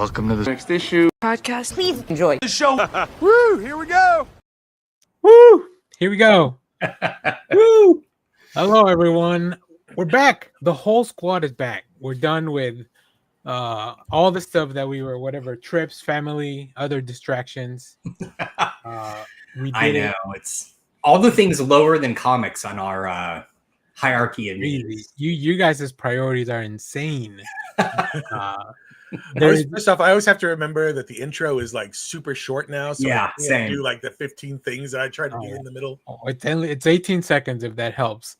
Welcome to the Next Issue Podcast. Please enjoy the show. Woo! Here we go. Woo! Here we go. Woo! Hello, everyone. We're back. The whole squad is back. We're done with all the stuff that we were, whatever, trips, family, other distractions. I know. It's all the things lower than comics on our hierarchy of needs. You guys' priorities are insane. First off, I always have to remember that the intro is like super short now. So yeah, I can't same. do like the 15 things that I try to do in the middle. It's 18 seconds if that helps.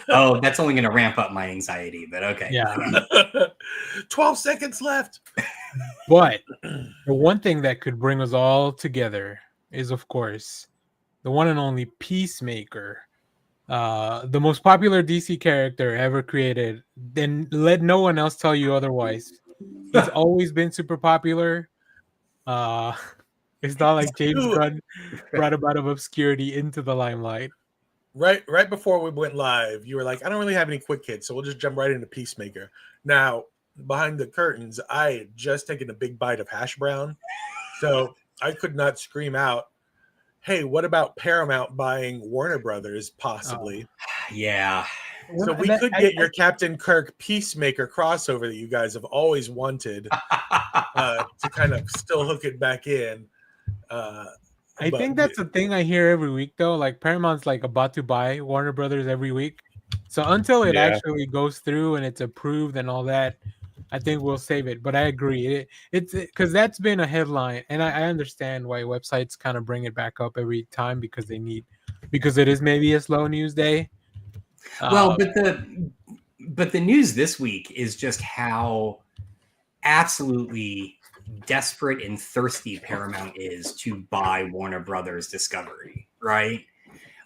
Oh, that's only going to ramp up my anxiety, but okay. Yeah. 12 seconds left. But the one thing that could bring us all together is, of course, the one and only Peacemaker. The most popular DC character ever created. Then let no one else tell you otherwise. He's always been super popular. It's not like James Gunn brought him out of obscurity into the limelight. Right before we went live, you were like, I don't really have any quick hits, so we'll just jump right into Peacemaker. Now, behind the curtains, I had just taken a big bite of hash brown, so I could not scream out, hey, what about Paramount buying Warner Brothers, possibly? Yeah. So we could get your Captain Kirk Peacemaker crossover that you guys have always wanted to kind of still hook it back in. I think that's the thing I hear every week, though. Like, Paramount's like about to buy Warner Brothers every week. So until it actually goes through and it's approved and all that, I think we'll save it. But I agree. It's because that's been a headline. And I understand why websites kind of bring it back up every time because it is maybe a slow news day. Well, but the news this week is just how absolutely desperate and thirsty Paramount is to buy Warner Brothers Discovery, right?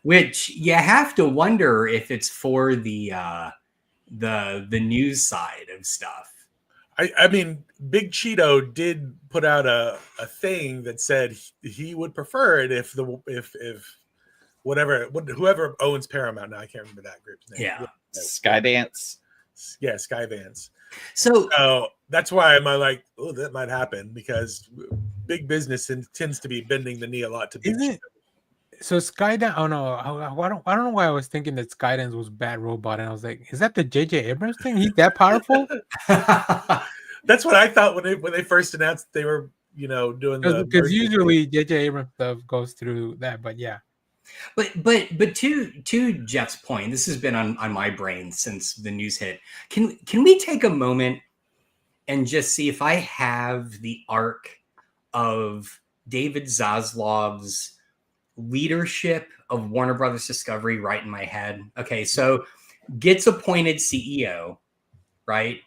Which you have to wonder if it's for the news side of stuff. I mean, Big Cheeto did put out a thing that said he would prefer it if whoever owns Paramount now, I can't remember that group's name. Yeah, Skydance. Yeah, Skydance. So that's why I'm like, oh, that might happen because big business tends to be bending the knee a lot to Big Cheeto. So Skydance, oh no, I don't know why I was thinking that Skydance was Bad Robot, and I was like, is that the J.J. Abrams thing? He's that powerful? That's what I thought when they first announced they were, doing the because usually J.J. Abrams stuff goes through that, but yeah. But to Jeff's point, this has been on my brain since the news hit. Can we take a moment and just see if I have the arc of David Zaslav's leadership of Warner Brothers Discovery right in my head? Okay, so gets appointed CEO, right?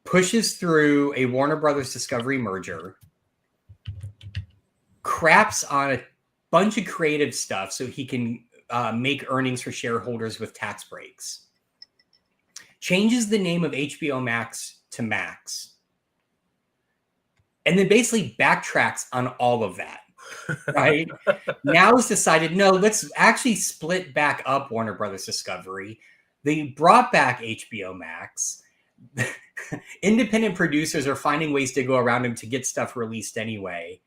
Pushes through a Warner Brothers Discovery merger, craps on a bunch of creative stuff so he can make earnings for shareholders with tax breaks. Changes the name of HBO Max to Max. And then basically backtracks on all of that. Right? Now it's decided, no, let's actually split back up Warner Brothers Discovery. They brought back HBO Max. Independent producers are finding ways to go around him to get stuff released anyway.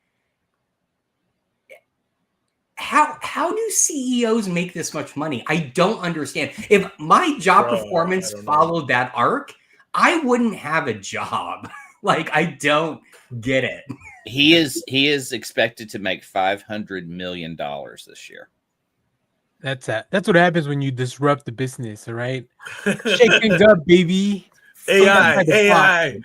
How do CEOs make this much money? I don't understand. If my job performance followed that arc, I wouldn't have a job. Like, I don't get it. He is expected to make $500 million this year. That's what happens when you disrupt the business, all right? Shake things up, baby. AI.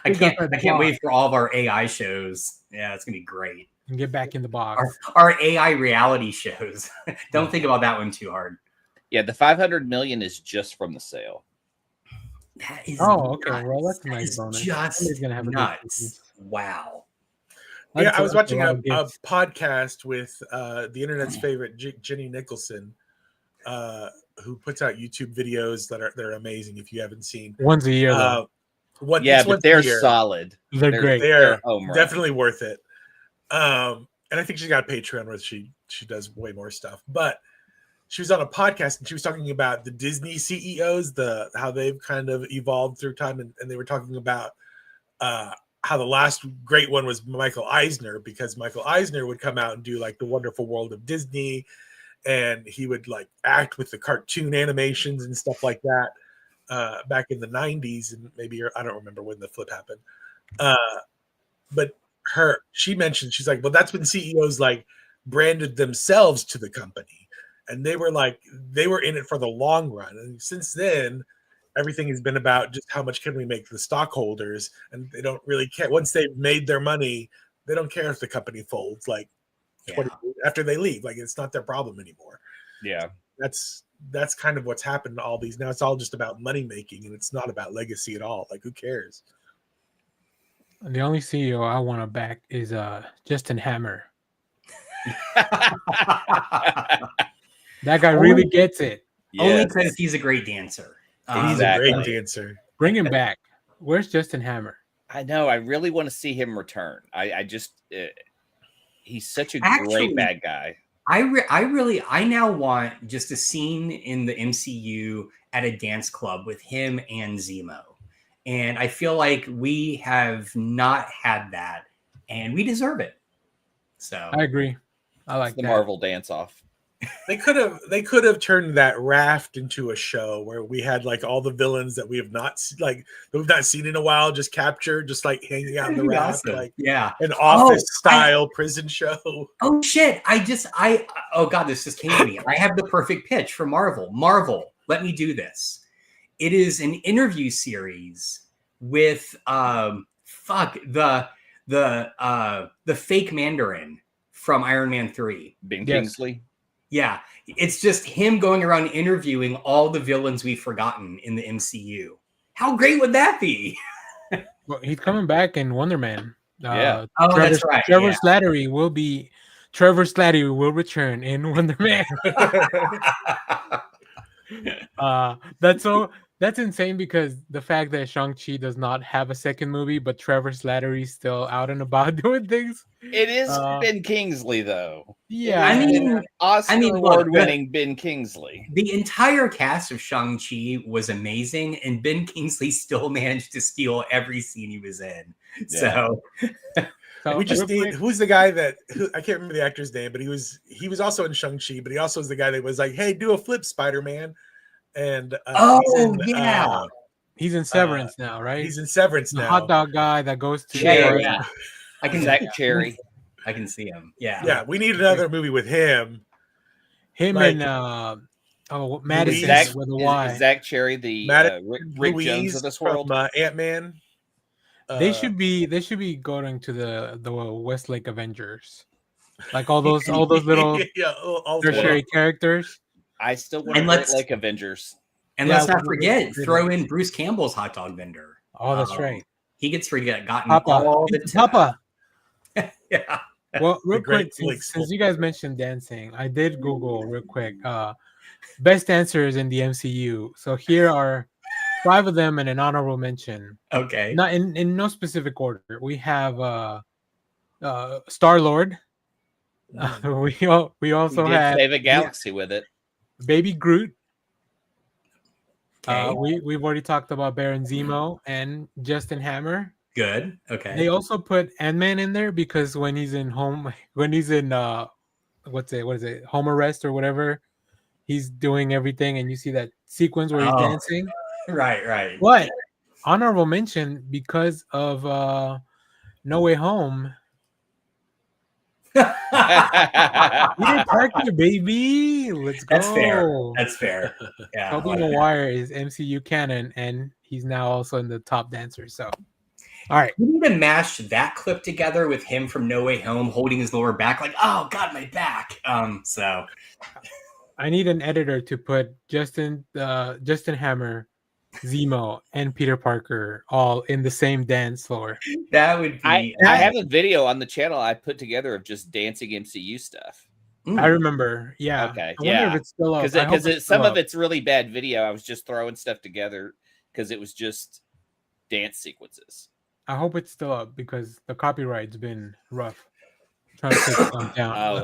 I can't wait for all of our AI shows. Yeah, it's gonna be great. And get back in the box. Our AI reality shows. Don't think about that one too hard. Yeah, the $500 million is just from the sale. That is okay. nuts. Well, that's a nice bonus. Just gonna have nuts. Wow. Yeah, I was watching a podcast with the internet's favorite Jenny Nicholson, who puts out YouTube videos that are amazing. If you haven't seen once a year, but they're solid. They're great. They're definitely worth it. And I think she's got a Patreon where she does way more stuff. But she was on a podcast and she was talking about the Disney CEOs, how they've kind of evolved through time, and they were talking about how the last great one was Michael Eisner, because Michael Eisner would come out and do like The Wonderful World of Disney, and he would like act with the cartoon animations and stuff like that back in the 90s, and maybe I don't remember when the flip happened. But she mentioned, she's like, well, that's when CEOs like branded themselves to the company, and they were in it for the long run. And since then, everything has been about just how much can we make the stockholders, and they don't really care. Once they've made their money, they don't care if the company folds like 20 after they leave. Like, it's not their problem anymore. Yeah. That's kind of what's happened to all these. Now it's all just about money making, and it's not about legacy at all. Like, who cares? The only CEO I want to back is Justin Hammer. That guy really gets it. Only because he's a great dancer. He's a great dancer. Bring him back. Where's Justin Hammer? I know. I really want to see him return. I just he's such a great bad guy. I now want just a scene in the MCU at a dance club with him and Zemo. And I feel like we have not had that, and we deserve it. So I agree. I like the that. Marvel dance off. They could have turned that Raft into a show where we had like all the villains that we've not seen in a while, just captured, just like hanging out in the Raft, awesome. like yeah, an office style prison show. Oh shit! Oh god, this just came to me. I have the perfect pitch for Marvel. Marvel, let me do this. It is an interview series with the fake Mandarin from Iron Man 3. Ben Kingsley. Yeah, it's just him going around interviewing all the villains we've forgotten in the MCU. How great would that be? Well, he's coming back in Wonder Man. Yeah. That's right. Trevor Slattery will return in Wonder Man. That's insane, because the fact that Shang-Chi does not have a second movie, but Trevor Slattery's still out and about doing things. It is Ben Kingsley, though. Yeah. Oscar award-winning Ben Kingsley. The entire cast of Shang-Chi was amazing, and Ben Kingsley still managed to steal every scene he was in. Yeah. So we just need, who's the guy I can't remember the actor's name, but he was also in Shang-Chi, but he also was the guy that was like, hey, do a flip, Spider-Man. And he's in Severance now, right? He's in Severance the now. hot dog guy that goes to Cherry. I can Zach Cherry. I can see him. Yeah. We need another movie with him. And Madison with a Y. Zach Cherry, the Rick Jones of this world. From Ant-Man. They should be going to the Westlake Avengers, like all those little tertiary characters. I still want to Great Lake Avengers. And let's not forget, throw in Bruce Campbell's hot dog vendor. Oh, that's right. He gets forgotten Papa. all the time. Papa. Yeah. Well, real quick, since you guys mentioned dancing, I did Google real quick best dancers in the MCU. So here are 5 of them and an honorable mention. Okay. Not in no specific order. We have Star-Lord. We also have Save a Galaxy with it. Baby Groot. Okay. We've already talked about Baron Zemo and Justin Hammer. Good. Okay. They also put Ant-Man in there because when he's in home arrest or whatever, he's doing everything, and you see that sequence where he's dancing. Right. But honorable mention because of No Way Home. Peter Parker, baby. Let's go. That's fair. Yeah. Tobey Maguire is MCU canon, and he's now also in the top dancer. So, all right. We need to mash that clip together with him from No Way Home holding his lower back, like, oh God, my back. So I need an editor to put Justin Hammer, Zemo, and Peter Parker all in the same dance floor. That would be. I have a video on the channel I put together of just dancing MCU stuff. I remember. Yeah. Okay. I wonder if it's still up. Because some of it's really bad video. I was just throwing stuff together because it was just dance sequences. I hope it's still up because the copyright's been rough. Trying to take it down.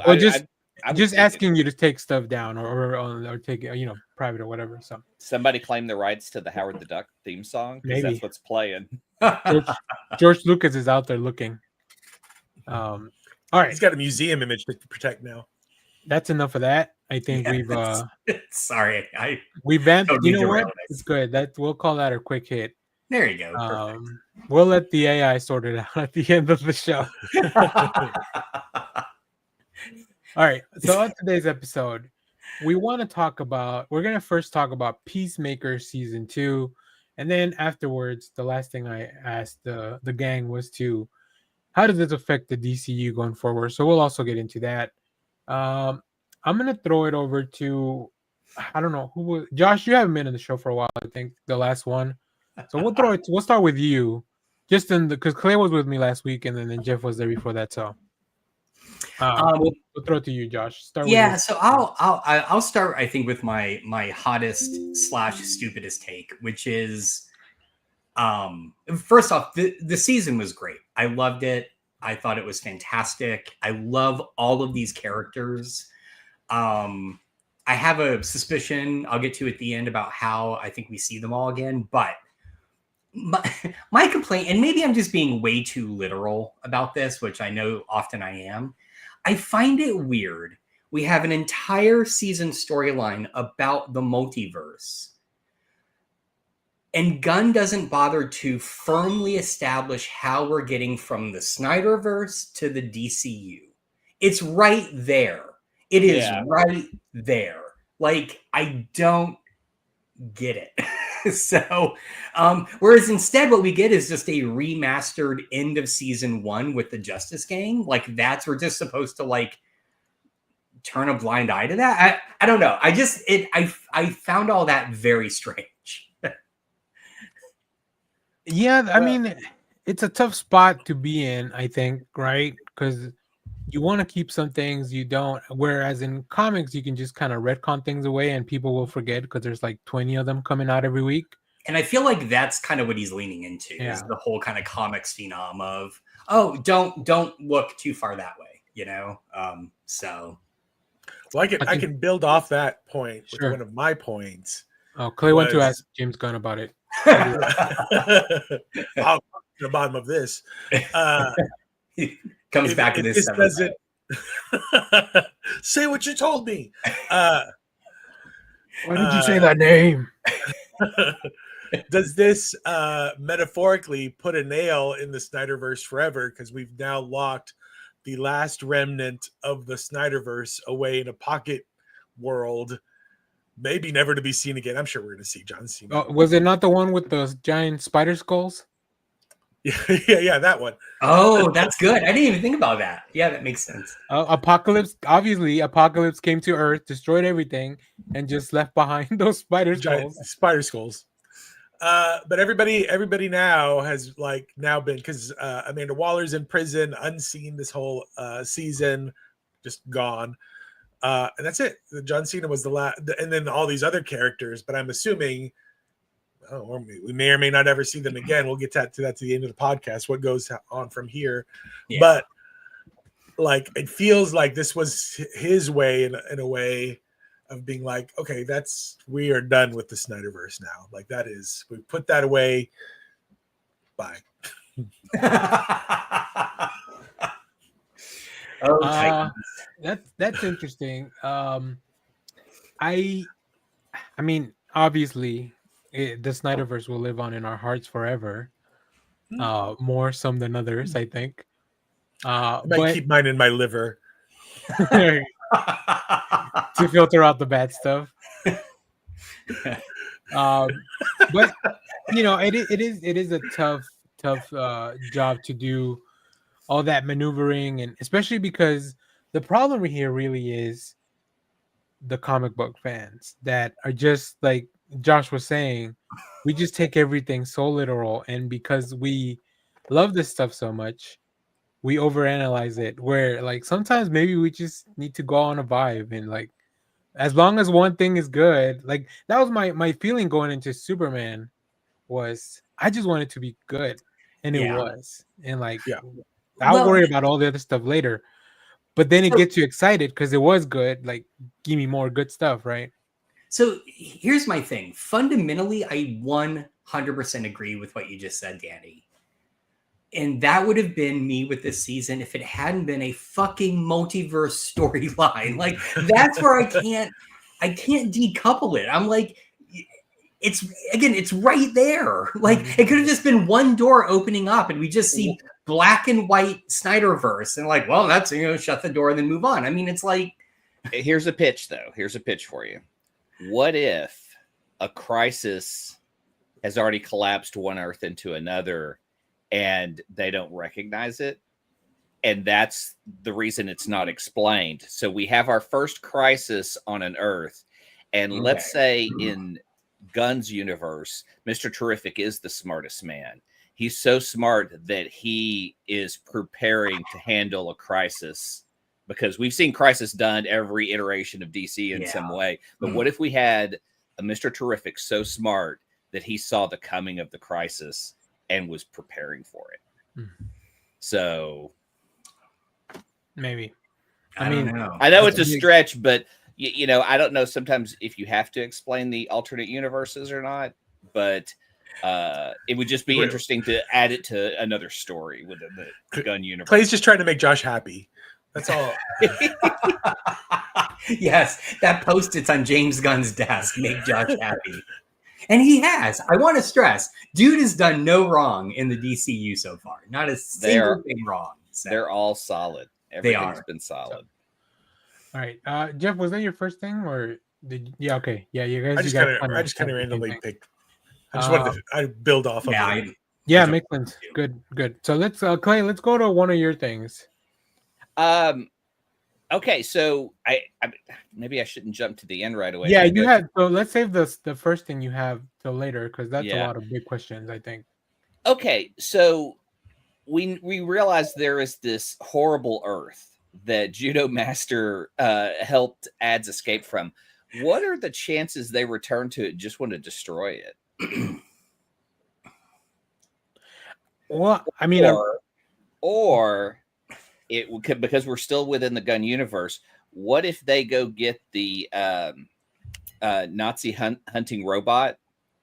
just asking you to take stuff down or take it, private or whatever. So somebody claim the rights to the Howard the Duck theme song, because Maybe. that's what's playing. George Lucas is out there looking. All right, He's got a museum image to protect now. that's enough of that. I think we've sorry, we vamped. Totally You know what? derailed us. It's good. We'll call that a quick hit. there you go. Perfect. We'll let the AI sort it out at the end of the show. All right. So on today's episode, we're going to first talk about Peacemaker season 2, and then afterwards, the last thing I asked the gang was how does this affect the DCU going forward? So we'll also get into that. I'm gonna throw it over to, I don't know who. Josh, you haven't been in the show for a while. I think the last one. So we'll start with you, just because Clay was with me last week, and then Jeff was there before that. So we'll throw it to you, Josh. Start. Yeah, so I'll start. I think with my hottest / stupidest take, which is, first off, the season was great. I loved it. I thought it was fantastic. I love all of these characters. I have a suspicion I'll get to at the end about how I think we see them all again, but my complaint, and maybe I'm just being way too literal about this, which I know often I am. I find it weird. We have an entire season storyline about the multiverse, and Gunn doesn't bother to firmly establish how we're getting from the Snyderverse to the DCU. It's right there. It is right there. Like, I don't get it. So, whereas instead what we get is just a remastered end of season 1 with the Justice Gang. Like, we're just supposed to like turn a blind eye to that. I don't know. I found all that very strange. Yeah, I mean, it's a tough spot to be in, I think, right? Because you want to keep some things, you don't. Whereas in comics, you can just kind of retcon things away and people will forget because there's like 20 of them coming out every week. And I feel like that's kind of what he's leaning into, is the whole kind of comics phenom of, don't look too far that way, so. Well, I can build off that point with one of my points. Oh, Clay went to ask James Gunn about it. I'll to the bottom of this. Comes back to this doesn't say what you told me. Why did you say that name? Does this metaphorically put a nail in the Snyderverse forever? Because we've now locked the last remnant of the Snyderverse away in a pocket world, maybe never to be seen again. I'm sure we're going to see John Cena. Oh, was it not the one with the giant spider skulls? Yeah, that one. Oh, that's good. I didn't even think about that. Yeah, that makes sense. Apocalypse came to Earth, destroyed everything, and just left behind those spider skulls. But everybody now has now been, because Amanda Waller's in prison, unseen this whole season, just gone. And that's it. John Cena was the last, and then all these other characters. But I'm assuming, we may or may not ever see them again. We'll get to that to the end of the podcast. What goes on from here? Yeah. But it feels like this was his way, in a way, of being like, okay, we are done with the Snyderverse now. We put that away. Bye. That's interesting. I mean, obviously, the Snyderverse will live on in our hearts forever. More some than others, I think. I might keep mine in my liver to filter out the bad stuff. But it is a tough job to do all that maneuvering, and especially because the problem here really is the comic book fans that are just like Josh was saying, we just take everything so literal, and because we love this stuff so much, we overanalyze it, where sometimes maybe we just need to go on a vibe, and as long as one thing is good, that was my feeling going into Superman, was I just wanted to be good, and it was, and I'll worry about all the other stuff later. but then it gets you excited because it was good. Like, give me more good stuff, right? So here's my thing. Fundamentally, I 100% agree with what you just said, Danny. And that would have been me with this season if it hadn't been a fucking multiverse storyline. Like, that's where I can't decouple it. I'm like, it's right there. Like, it could have just been one door opening up and we just see black and white Snyderverse and like, well, that's, shut the door and then move on. I mean, it's like, here's a pitch though. Here's a pitch for you. What if a crisis has already collapsed one Earth into another and they don't recognize it? And that's the reason it's not explained. So we have our first crisis on an Earth. And let's say in Gunn's universe, Mr. Terrific is the smartest man. He's so smart that he is preparing to handle a crisis, because we've seen crisis done every iteration of DC in some way. But what if we had a Mr. Terrific so smart that he saw the coming of the crisis and was preparing for it? So maybe. I mean, I know it's a stretch, but I don't know sometimes if you have to explain the alternate universes or not, but it would just be interesting to add it to another story within the Gunn universe. Clay's just trying to make Josh happy. That's all. Yes, that Post-its on James Gunn's desk make Josh happy. And he has. I want to stress, dude has done no wrong in the DCU so far. Not a single thing wrong. So. They're all solid. Everything's been solid. All right. Jeff, was that your first thing or did you? Yeah, okay. Yeah, you guys. I just kind of randomly picked. I just wanted to build off of it. Yeah, makes sense. Good. So let's Clay, let's go to one of your things. Okay, so I maybe I shouldn't jump to the end right away. Yeah, you had. So let's save the first thing you have till later, because that's a lot of big questions, I think. Okay, so we realize there is this horrible Earth that Judo Master helped ads escape from. What are the chances they return to it? Just want to destroy it? Well, I mean, or it could, because we're still within the Gunn universe. What if they go get the Nazi hunting robot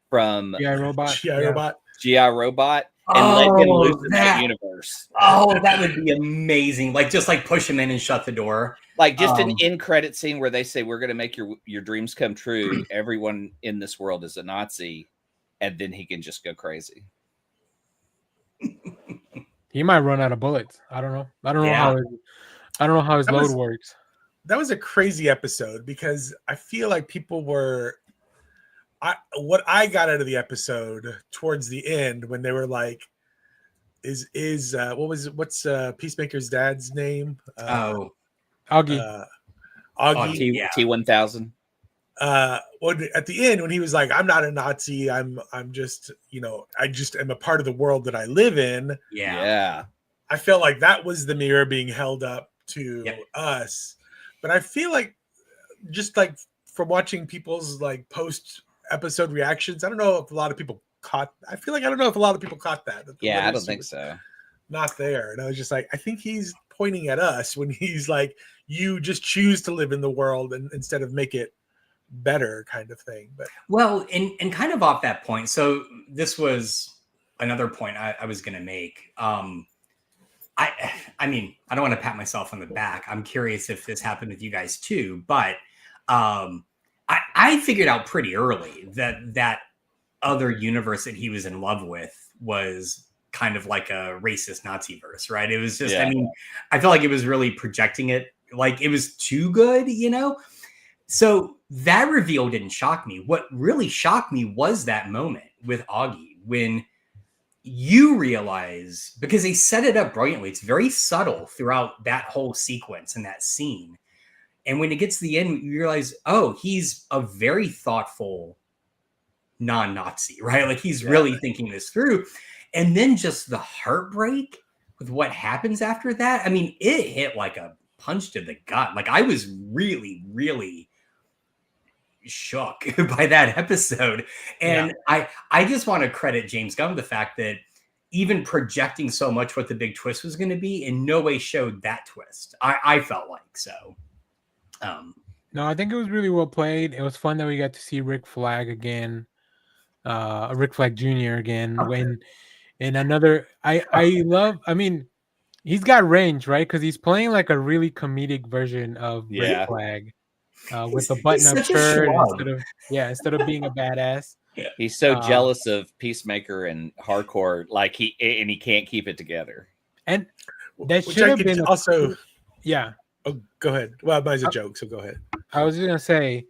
from GI Robot and let him loose in that universe? Oh, that would be amazing! Like, just like push him in and shut the door. Like just an end credit scene where they say, "We're going to make your dreams come true. Everyone in this world is a Nazi," and then he can just go crazy. He might run out of bullets. I don't know. I don't know how his load works. That was a crazy episode because I feel like people were. What I got out of the episode towards the end when they were like, what's Peacemaker's dad's name? Augie. Augie. T-1000. At the end when he was like, I'm not a Nazi, I'm just, I just am a part of the world that I live in. Yeah. I felt like that was the mirror being held up to us. But I feel like just like from watching people's like post episode reactions, I don't know if a lot of people caught that. I don't think so. Not there. And I was just like, I think he's pointing at us when he's like, you just choose to live in the world and instead of make it better, kind of thing. But well, and kind of off that point, so this was another point I was going to make. I mean, I don't want to pat myself on the back. I'm curious if this happened with you guys too, but I figured out pretty early that other universe that he was in love with was kind of like a racist Nazi verse, right? It was just, I mean, I feel like it was really projecting it, like it was too good, So that reveal didn't shock me. What really shocked me was that moment with Augie when you realize, because they set it up brilliantly, it's very subtle throughout that whole sequence and that scene. And when it gets to the end, you realize, oh, he's a very thoughtful non-Nazi, right? Like he's really thinking this through. And then just the heartbreak with what happens after that. I mean, it hit like a punch to the gut. Like I was really, really shook by that episode. And I just want to credit James Gunn with the fact that even projecting so much what the big twist was going to be, in no way showed that twist. I felt like so. No, I think it was really well played. It was fun that we got to see Rick Flag again, Rick Flag Jr. again. Okay. When in another, I love. I mean, he's got range, right? Because he's playing like a really comedic version of Yeah. Rick Flag, with a button-up such a shirt schlub. instead of being a badass. He's so jealous of Peacemaker and Hardcore, like he can't keep it together. And that Which should I have could been also. yeah. Oh, go ahead. Well, mine's a joke, so go ahead. I was just gonna say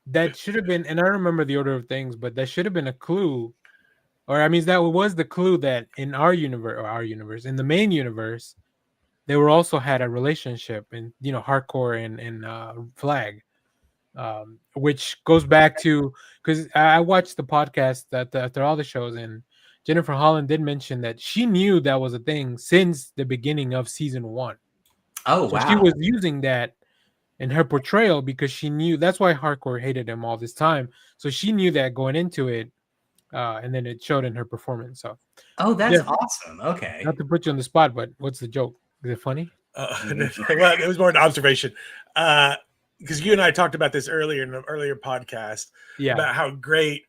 that should have been, and I don't remember the order of things, but that should have been a clue, or I mean, that was the clue that in our universe, in the main universe, they were also had a relationship, and Hardcore and Flag, which goes back to because I watched the podcast after all the shows, and Jennifer Holland did mention that she knew that was a thing since the beginning of season 1. Oh, So wow. she was using that in her portrayal because she knew that's why Hardcore hated him all this time. So she knew that going into it, and then it showed in her performance. So, Oh, that's awesome. Okay. not to put you on the spot, but what's the joke? Is it funny? Well, it was more an observation. Because you and I talked about this earlier in an earlier podcast about how great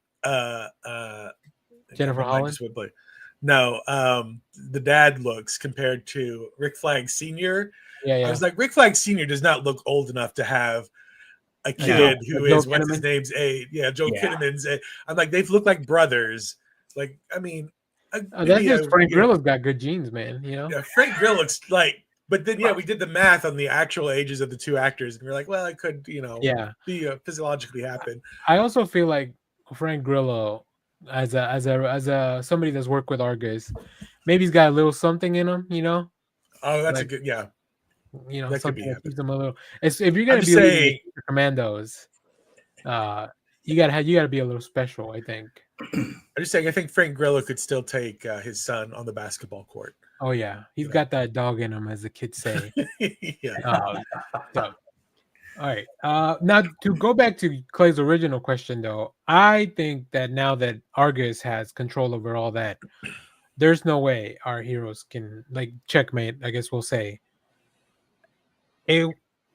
Jennifer Holland. No, the dad looks compared to Rick Flag Sr. Yeah. I was like, Rick Flag Sr. does not look old enough to have a kid who Joe is what's Kinnaman. his name's age. Yeah, Joe Kinnaman's age. I'm like, they look like brothers. Like, I mean, That's just Frank Grillo's got good genes, man. Yeah, Frank Grillo looks like. But then, we did the math on the actual ages of the two actors, and we're like, well, it could, be physiologically happen. I also feel like Frank Grillo, as a somebody that's worked with Argus, maybe he's got a little something in him, Oh, that's like, a good, that could something be that keeps him a little. If you're gonna be saying, Commandos, you gotta be a little special, I think. I'm just saying, I think Frank Grillo could still take his son on the basketball court. Oh yeah, he's got that dog in him, as the kids say. All right. Now to go back to Clay's original question, though, I think that now that Argus has control over all that, there's no way our heroes can checkmate. I guess we'll say it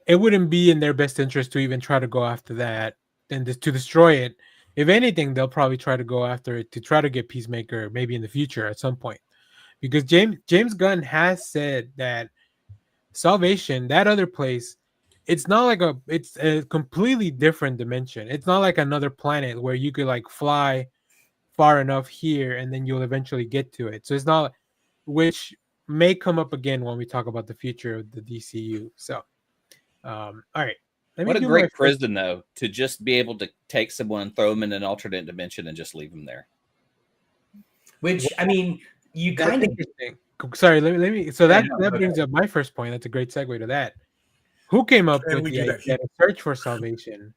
wouldn't be in their best interest to even try to go after that and to destroy it. If anything, they'll probably try to go after it to try to get Peacemaker maybe in the future at some point, because James Gunn has said that Salvation, that other place, it's not it's a completely different dimension. It's not like another planet where you could fly far enough here and then you'll eventually get to it. So it's not, which may come up again when we talk about the future of the DCU. So, all right. What a great prison, though, to just be able to take someone and throw them in an alternate dimension and just leave them there. Which, I mean, you kind of... Sorry, let me. So that brings up my first point. That's a great segue to that. Who came up with the idea to search for salvation?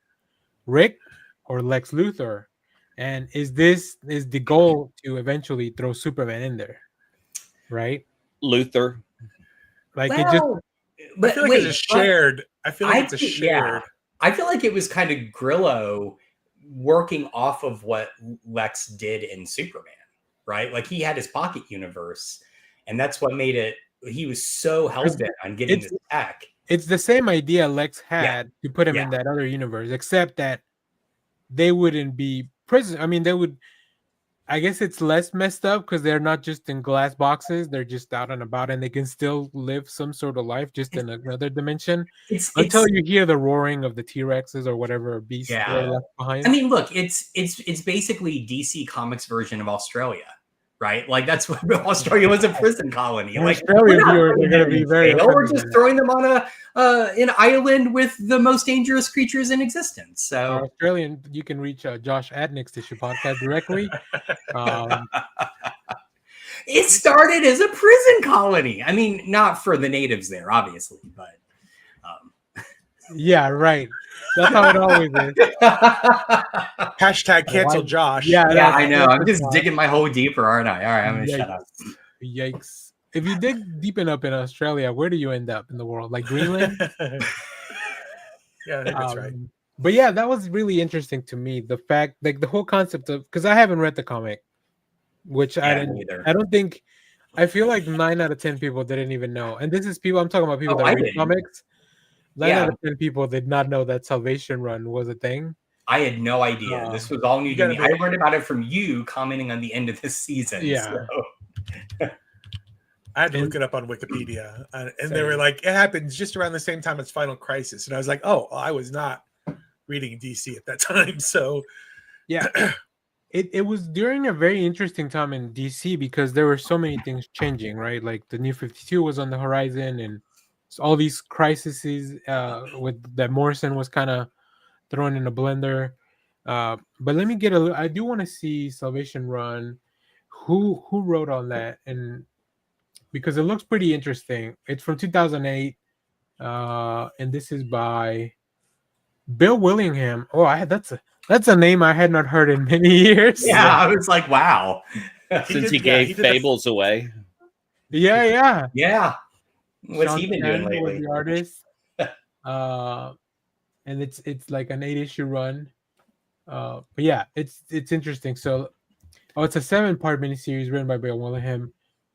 Rick or Lex Luthor? And is the goal to eventually throw Superman in there? Right? Luthor. But I feel like it's a shared. I feel like it's a shared. I feel like it was kind of Grillo working off of what Lex did in Superman, right? Like he had his pocket universe, and that's what made it. He was so hell-bent on getting this tech. It's the same idea Lex had to put him in that other universe, except that they wouldn't be prison. I mean, they would. I guess it's less messed up because they're not just in glass boxes; they're just out and about, and they can still live some sort of life just in another dimension. Until you hear the roaring of the T-Rexes or whatever beast left behind. I mean, look, it's basically DC Comics version of Australia, right? Like that's what Australia was, a prison colony. Like Australia, they're going to be very. We're just throwing them on an island with the most dangerous creatures in existence. So Australian, you can reach Josh at Next Issue Podcast directly. It started as a prison colony. I mean, not for the natives there, obviously, but yeah, right. That's how it always is. Hashtag cancel Josh. Yeah, I know. I'm just digging my hole deeper, aren't I? All right, I'm gonna shut up. Yikes! If you dig deep enough in Australia, where do you end up in the world? Like Greenland? Yeah, I think that's right. But yeah, that was really interesting to me. The fact, the whole concept of, because I haven't read the comic, which I don't think I feel like 9 out of 10 people didn't even know. And this is people, I'm talking about people Oh, that I read didn't. comics. 9 Yeah. out of 10 people did not know that Salvation Run was a thing. I had no idea. This was all new to me. I learned about it from you commenting on the end of this season. Yeah. So. I had to look it up on Wikipedia, and they Same. were like, it happens just around the same time as Final Crisis. And I was like, oh, I was not reading DC at that time. So, Yeah. It was during a very interesting time in DC because there were so many things changing, right? Like the New 52 was on the horizon, and all these crises with that Morrison was kind of thrown in a blender. But let me get a little. I do want to see Salvation Run. Who wrote on that? And because it looks pretty interesting. It's from 2008, and this is by Bill Willingham. Oh, that's a name I had not heard in many years. Yeah, I was like, wow. Since he gave Fables away. Yeah. Yeah. What's Sean he been Penn doing was lately? the artist. And it's like an 8-issue run. But yeah, it's interesting. So, it's a 7-part miniseries written by Bill Willingham.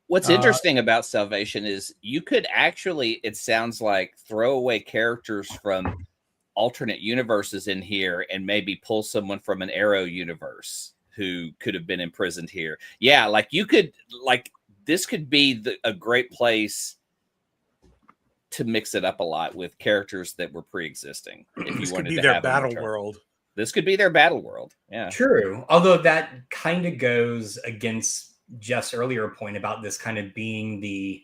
What's interesting about Salvation is you could actually, it sounds like, throw away characters from alternate universes in here and maybe pull someone from an Arrow universe who could have been imprisoned here. Yeah, like you could, like this could be a great place to mix it up a lot with characters that were pre-existing. If this you could wanted be to their have them battle return. world. This could be their battle world. Yeah, True. Although that kind of goes against Jeff's earlier point about this kind of being the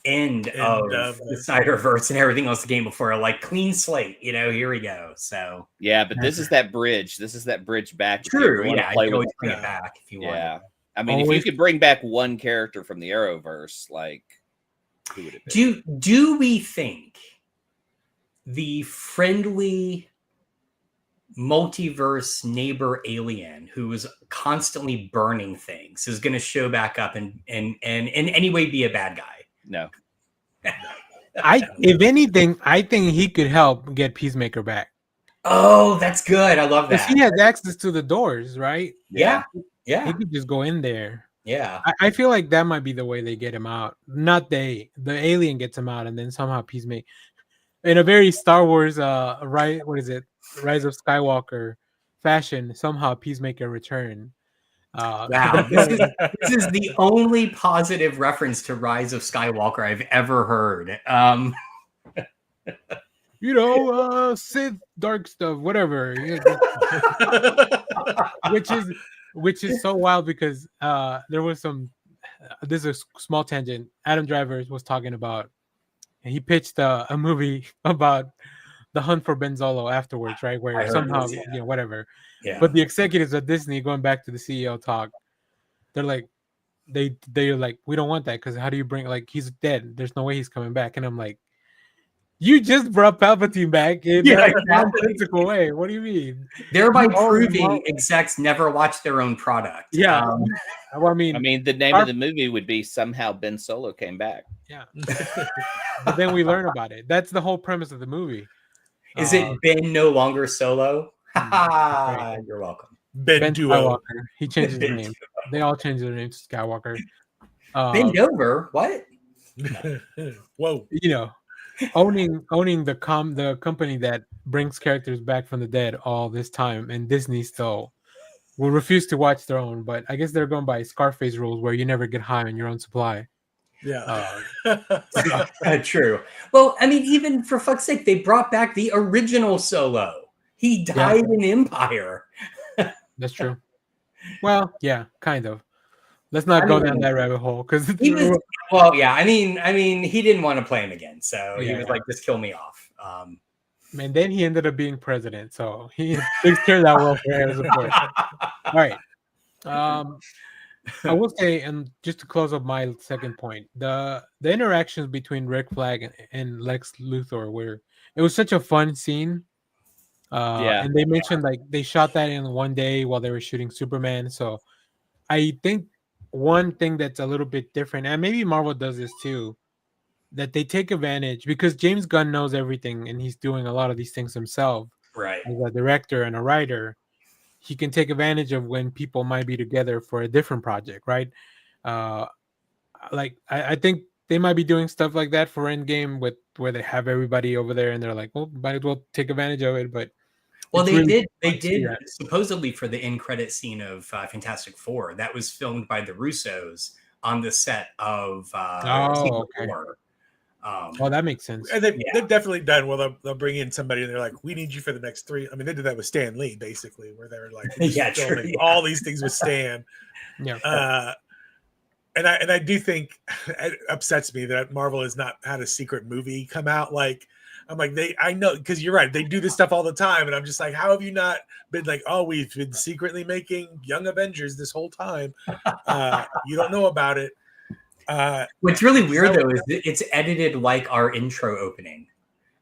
end of the Snyderverse and everything else that came before, like clean slate, here we go. So yeah, but this is that bridge. This is that bridge back. True. Yeah, you can always bring it back if you want. Yeah, I mean, if you could bring back one character from the Arrowverse, like who would it be? Do we think the friendly multiverse neighbor alien who is constantly burning things is going to show back up and in any way be a bad guy? No. If anything, I think he could help get Peacemaker back. Oh, that's good. I love that. He has access to the doors, right? Yeah. He could just go in there. Yeah. I feel like that might be the way they get him out. Not the alien gets him out, and then somehow Peacemaker, in a very Star Wars, Rise of Skywalker fashion, somehow Peacemaker return. Wow, this is the only positive reference to Rise of Skywalker I've ever heard. Sith, dark stuff, whatever. which is so wild because there was some. This is a small tangent. Adam Driver was talking about, and he pitched a movie about the hunt for Ben Solo afterwards, right? Where somehow, whatever. Yeah. But the executives at Disney, going back to the CEO talk, they're like, they're like, we don't want that because how do you bring, like, he's dead. There's no way he's coming back. And I'm like, you just brought Palpatine back in a nonsensical way. What do you mean? Thereby proving execs never watch their own product. Yeah. I mean, the name of the movie would be Somehow Ben Solo Came Back. Yeah. But then we learn about it. That's the whole premise of the movie. Is it Ben no longer Solo? Right. You're welcome. Ben Duo. Skywalker. He changed his name. They all changed their name to Skywalker. Ben Dover? What? Whoa. Owning the company that brings characters back from the dead all this time, and Disney still will refuse to watch their own. But I guess they're going by Scarface rules, where you never get high on your own supply. Yeah. True. Well, I mean, even for fuck's sake, they brought back the original Solo. He died in Empire. That's true. Well, yeah, kind of. Let's not go down that rabbit hole because well, yeah. I mean, he didn't want to play him again, so he was like, "Just kill me off." And then he ended up being president, so he takes care of that welfare as a point. All right. I will say, and just to close up my second point, the interactions between Rick Flag and Lex Luthor it was such a fun scene. And they mentioned like they shot that in one day while they were shooting Superman. So I think one thing that's a little bit different, and maybe Marvel does this too, that they take advantage because James Gunn knows everything and he's doing a lot of these things himself. Right. As a director and a writer, he can take advantage of when people might be together for a different project, right? like I think they might be doing stuff like that for Endgame with where they have everybody over there and they're like, well, might as well take advantage of it. But well, they really did supposedly for the end credit scene of Fantastic Four that was filmed by the Russos on the set of Civil War. Well, that makes sense. And they've definitely done well. They'll bring in somebody and they're like, we need you for the next 3. I mean, they did that with Stan Lee, basically, where they're like, filming all these things with Stan. Yeah. And I do think it upsets me that Marvel has not had a secret movie come out. Like, I'm like, I know, because you're right, they do this stuff all the time, and I'm just like, how have you not been like, oh, we've been secretly making Young Avengers this whole time? You don't know about it. What's really weird though is it's edited like our intro opening.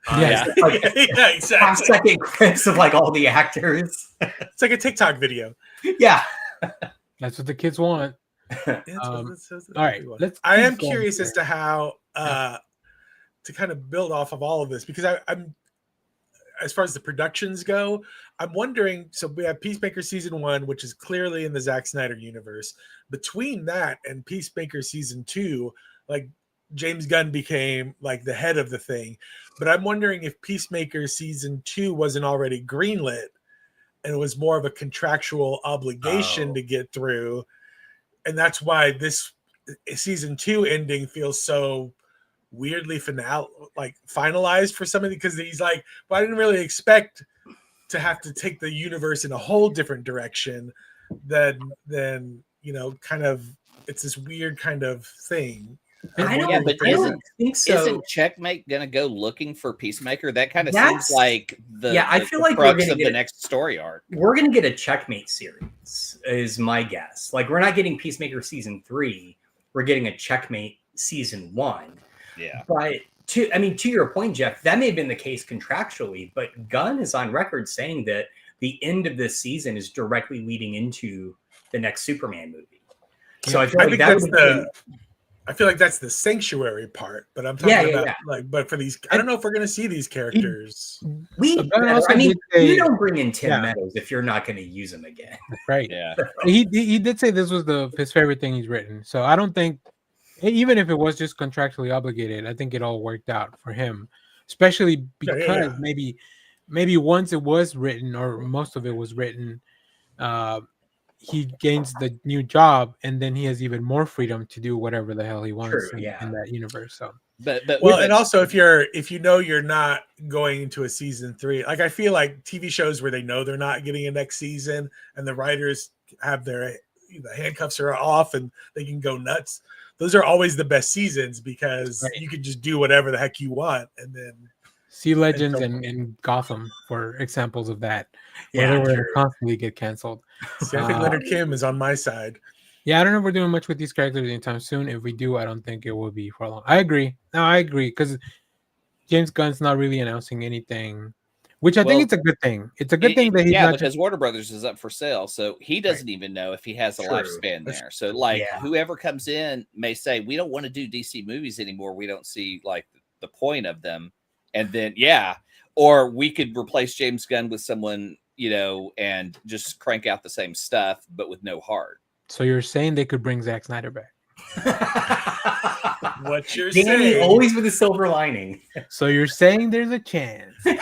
Exactly. 5-second clips of like all the actors. It's like a TikTok video. Yeah, that's what the kids want. All right, I am curious as to how to kind of build off of all of this, because I'm as far as the productions go, I'm wondering. So we have Peacemaker season 1, which is clearly in the Zack Snyder universe. Between that and Peacemaker season 2, like James Gunn became like the head of the thing. But I'm wondering if Peacemaker season 2 wasn't already greenlit and it was more of a contractual obligation to get through. And that's why this season 2 ending feels so weirdly finalized for somebody, because he's like, well, I didn't really expect to have to take the universe in a whole different direction than kind of, it's this weird kind of thing. Isn't Checkmate gonna go looking for Peacemaker? That kind of seems like I feel like crux of the next story arc. We're gonna get a Checkmate series, is my guess. Like, we're not getting Peacemaker season 3, we're getting a Checkmate season 1. Yeah, but to your point, Jeff, that may have been the case contractually, but Gunn is on record saying that the end of this season is directly leading into the next Superman movie. So I feel like that's the sanctuary part, but I'm talking about but for these, I don't know if we're going to see these characters. You don't bring in Tim Meadows if you're not going to use him again. Right. Yeah. He did say this was his favorite thing he's written. So I don't think, even if it was just contractually obligated, I think it all worked out for him, especially because maybe once it was written, or most of it was written, he gains the new job, and then he has even more freedom to do whatever the hell he wants in that universe. So, and also if you're not going into a season 3, like I feel like TV shows where they know they're not getting a next season, and the writers have the handcuffs are off and they can go nuts. Those are always the best seasons, because you can just do whatever the heck you want, and then. See Legends and Gotham for examples of that. Where they were constantly get canceled. See, I think Leonard Kim is on my side. Yeah, I don't know if we're doing much with these characters anytime soon. If we do, I don't think it will be for long. I agree. Because James Gunn's not really announcing anything, which I think it's a good thing. It's a good thing that he's not because Warner Brothers is up for sale, so he doesn't even know if he has a lifespan there. So whoever comes in may say, we don't want to do DC movies anymore. We don't see like the point of them. And then, or we could replace James Gunn with someone, and just crank out the same stuff, but with no heart. So you're saying they could bring Zack Snyder back? What you're Danny, saying? always with a silver lining. So you're saying there's a chance? All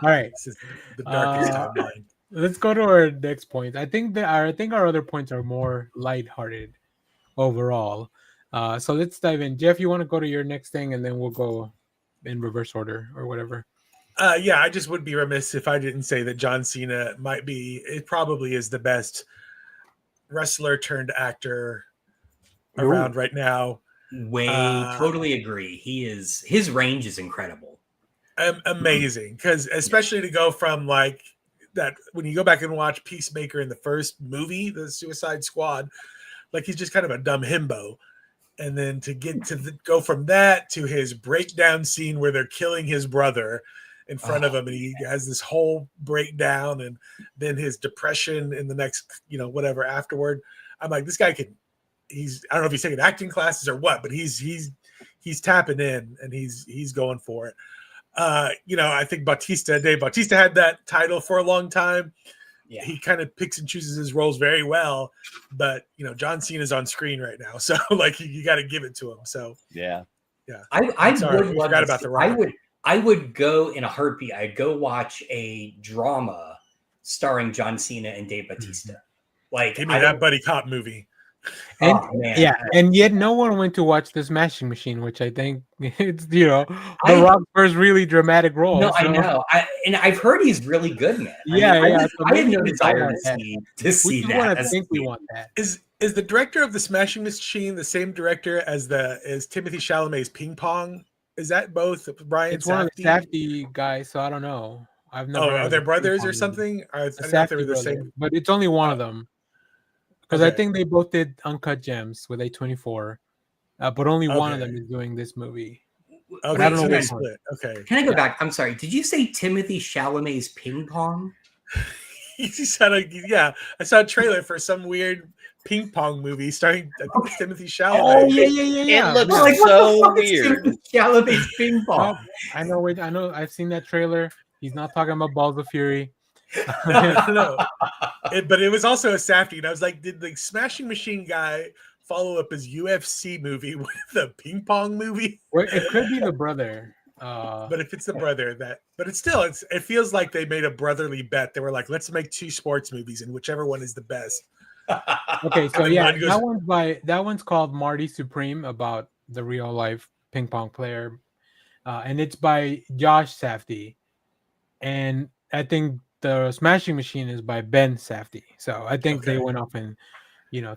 right, this is the darkest timeline. Let's go to our next point. I think our other points are more lighthearted overall. So let's dive in. Jeff, you want to go to your next thing, and then we'll go in reverse order or whatever. I just would be remiss if I didn't say that John Cena probably is the best wrestler turned actor around right now. Totally agree. His range is incredible. Amazing, because especially to go from like that, when you go back and watch Peacemaker in the first movie, the Suicide Squad, like he's just kind of a dumb himbo. And then to get to go from that to his breakdown scene where they're killing his brother in front of him, and he has this whole breakdown, and then his depression in the next, whatever afterward. I'm like, this guy I don't know if he's taking acting classes or what, but he's tapping in, and he's going for it. I think Dave Bautista had that title for a long time. he kind of picks and chooses his roles very well. But John Cena's on screen right now, so like you got to give it to him. So yeah. I Sorry, would love forgot to about see- The Rock. I would go in a heartbeat. I'd go watch a drama starring John Cena and Dave Bautista. Like, Give me that buddy cop movie. And man. yeah, and yet no one went to watch The Smashing Machine, which I think it's The Rock's first really dramatic role. No, I know. I've heard he's really good, man. I had no desire to see Which is that. what I think we want that. Is the director of The Smashing Machine the same director as Timothy Chalamet's Ping Pong? Is that both Brian? It's one of the Safdie guys, so I don't know. I've never. Are they brothers or something? I thought they were the same. But it's only one of them. Because I think they both did Uncut Gems with A24, but only one of them is doing this movie. Okay, I don't know they which split. Okay. Can I go back? I'm sorry. Did you say Timothy Chalamet's Ping Pong? I saw a trailer for some weird ping pong movie starring Timothy Chalamet. Oh yeah. It looks Like, so what the fuck is weird. Timothy Chalamet's Ping Pong. I know. I've seen that trailer. He's not talking about Balls of Fury. No. But it was also a Safdie, and I was like, did the Smashing Machine guy follow up his UFC movie with a ping pong movie? Well, it could be the brother. But if it's the brother, it feels like they made a brotherly bet. They were like, let's make 2 sports movies, and whichever one is the best. Okay, so And yeah, one goes- that one's called Marty Supreme, about the real life ping pong player, and it's by Josh Safdie, and I think the Smashing Machine is by Ben Safdie. So I think they went off and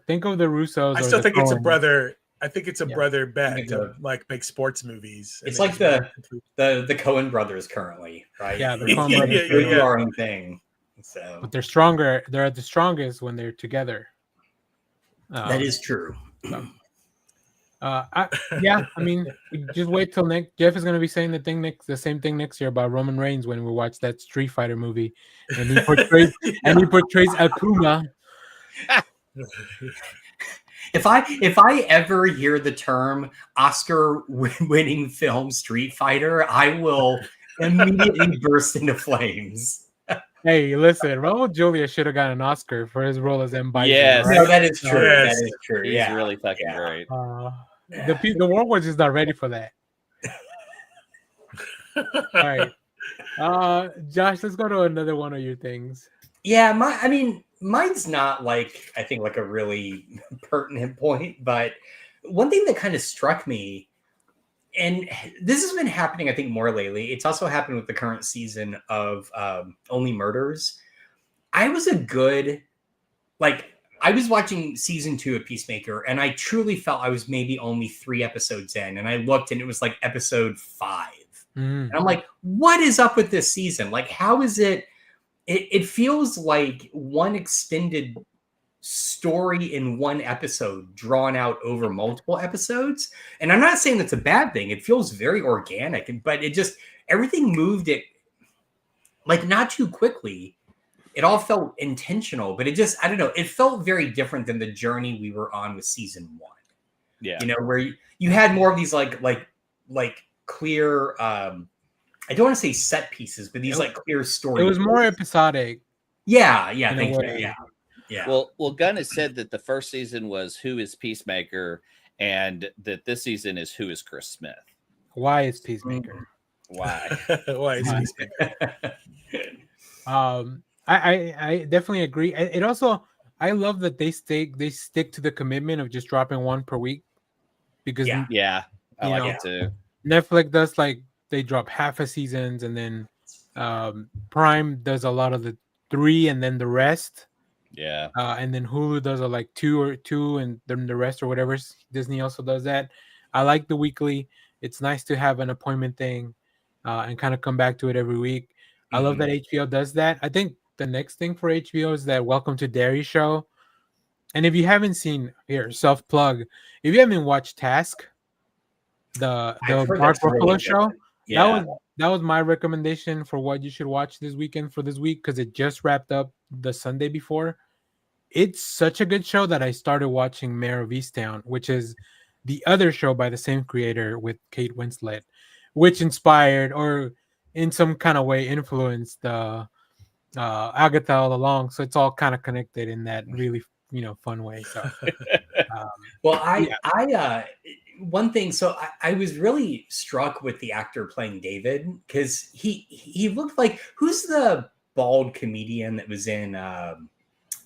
think of the Russos. I or still the think it's a Coens. brother. I think it's a brother bet to like make sports movies. It's like the Coen brothers currently, right? Yeah, the Coen brothers. They do their own thing. So But they're stronger. They're at the strongest when they're together. that is true. I mean, just wait till next. Jeff is going to be saying the same thing next year about Roman Reigns when we watch that Street Fighter movie, and he portrays Akuma. If I ever hear the term Oscar-winning film Street Fighter, I will immediately burst into flames. Hey, listen, Raul Julia should have gotten an Oscar for his role as M. Bison. Yes. right? No, that is true. Yes. That is true. He's Yeah, really fucking great. The world was just not ready for that. All right, Josh, let's go to another one of your things. Yeah, mine's not like I think like a really pertinent point, but one thing that kind of struck me, and this has been happening, I think, more lately. It's also happened with the current season of Only Murders. I was watching season 2 of Peacemaker, and I truly felt I was maybe only 3 episodes in, and I looked, and it was like episode 5. And I'm like, what is up with this season? Like, how is it? It feels like one extended story in one episode drawn out over multiple episodes. And I'm not saying that's a bad thing. It feels very organic, but everything moved it like not too quickly. It all felt intentional, but I don't know. It felt very different than the journey we were on with season 1. Yeah. Where you had more of these like clear, I don't want to say set pieces, but these like clear stories. It was more episodic. Yeah. Thank you. Yeah. Well, Gunn has said that the first season was Who is Peacemaker, and that this season is Who is Chris Smith. Why is Peacemaker? Why? Why is Peacemaker? I definitely agree. It also, I love that they stick to the commitment of just dropping one per week, because Yeah, I like it too. Netflix does like they drop half a seasons, and then Prime does a lot of the 3 and then the rest. Yeah. And then Hulu does like 2 and then the rest or whatever. Disney also does that. I like the weekly. It's nice to have an appointment thing and kind of come back to it every week. I love that HBO does that. I think the next thing for HBO is that Welcome to Derry show. And if you haven't seen, here, self-plug, if you haven't watched Task, the Mark Ruffalo show, that was my recommendation for what you should watch this weekend for this week, because it just wrapped up the Sunday before. It's such a good show that I started watching Mayor of Easttown, which is the other show by the same creator with Kate Winslet, which inspired or in some kind of way influenced the Agatha all along. So it's all kind of connected in that really fun way. So well, I one thing. So I was really struck with the actor playing David because he looked like, who's the bald comedian that was in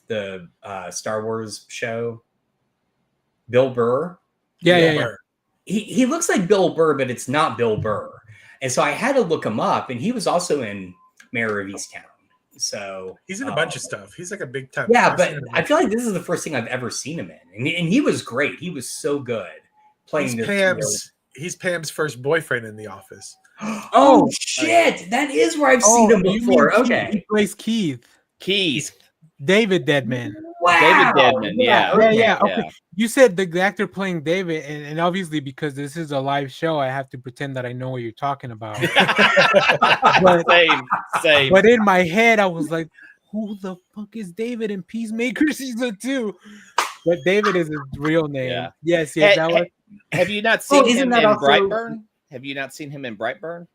the Star Wars show? Bill Burr. Yeah. He looks like Bill Burr, but it's not Bill Burr. And so I had to look him up, and he was also in Mayor of Easttown. So he's in a bunch of stuff. He's like a big time. Yeah, but I feel like this is the first thing I've ever seen him in, and he was great. He was so good playing this. He's Pam's first boyfriend in The Office. Oh shit! That is where I've seen him before. Okay, he plays Keith. David Deadman. Wow. David Deadman. Yeah. Okay. You said the actor playing David, and obviously because this is a live show, I have to pretend that I know what you're talking about. Same. But in my head, I was like, "Who the fuck is David in Peacemaker season 2?" But David is his real name. Yeah. Yes. That was. Have you not seen him in Brightburn? Have you not seen him in Brightburn?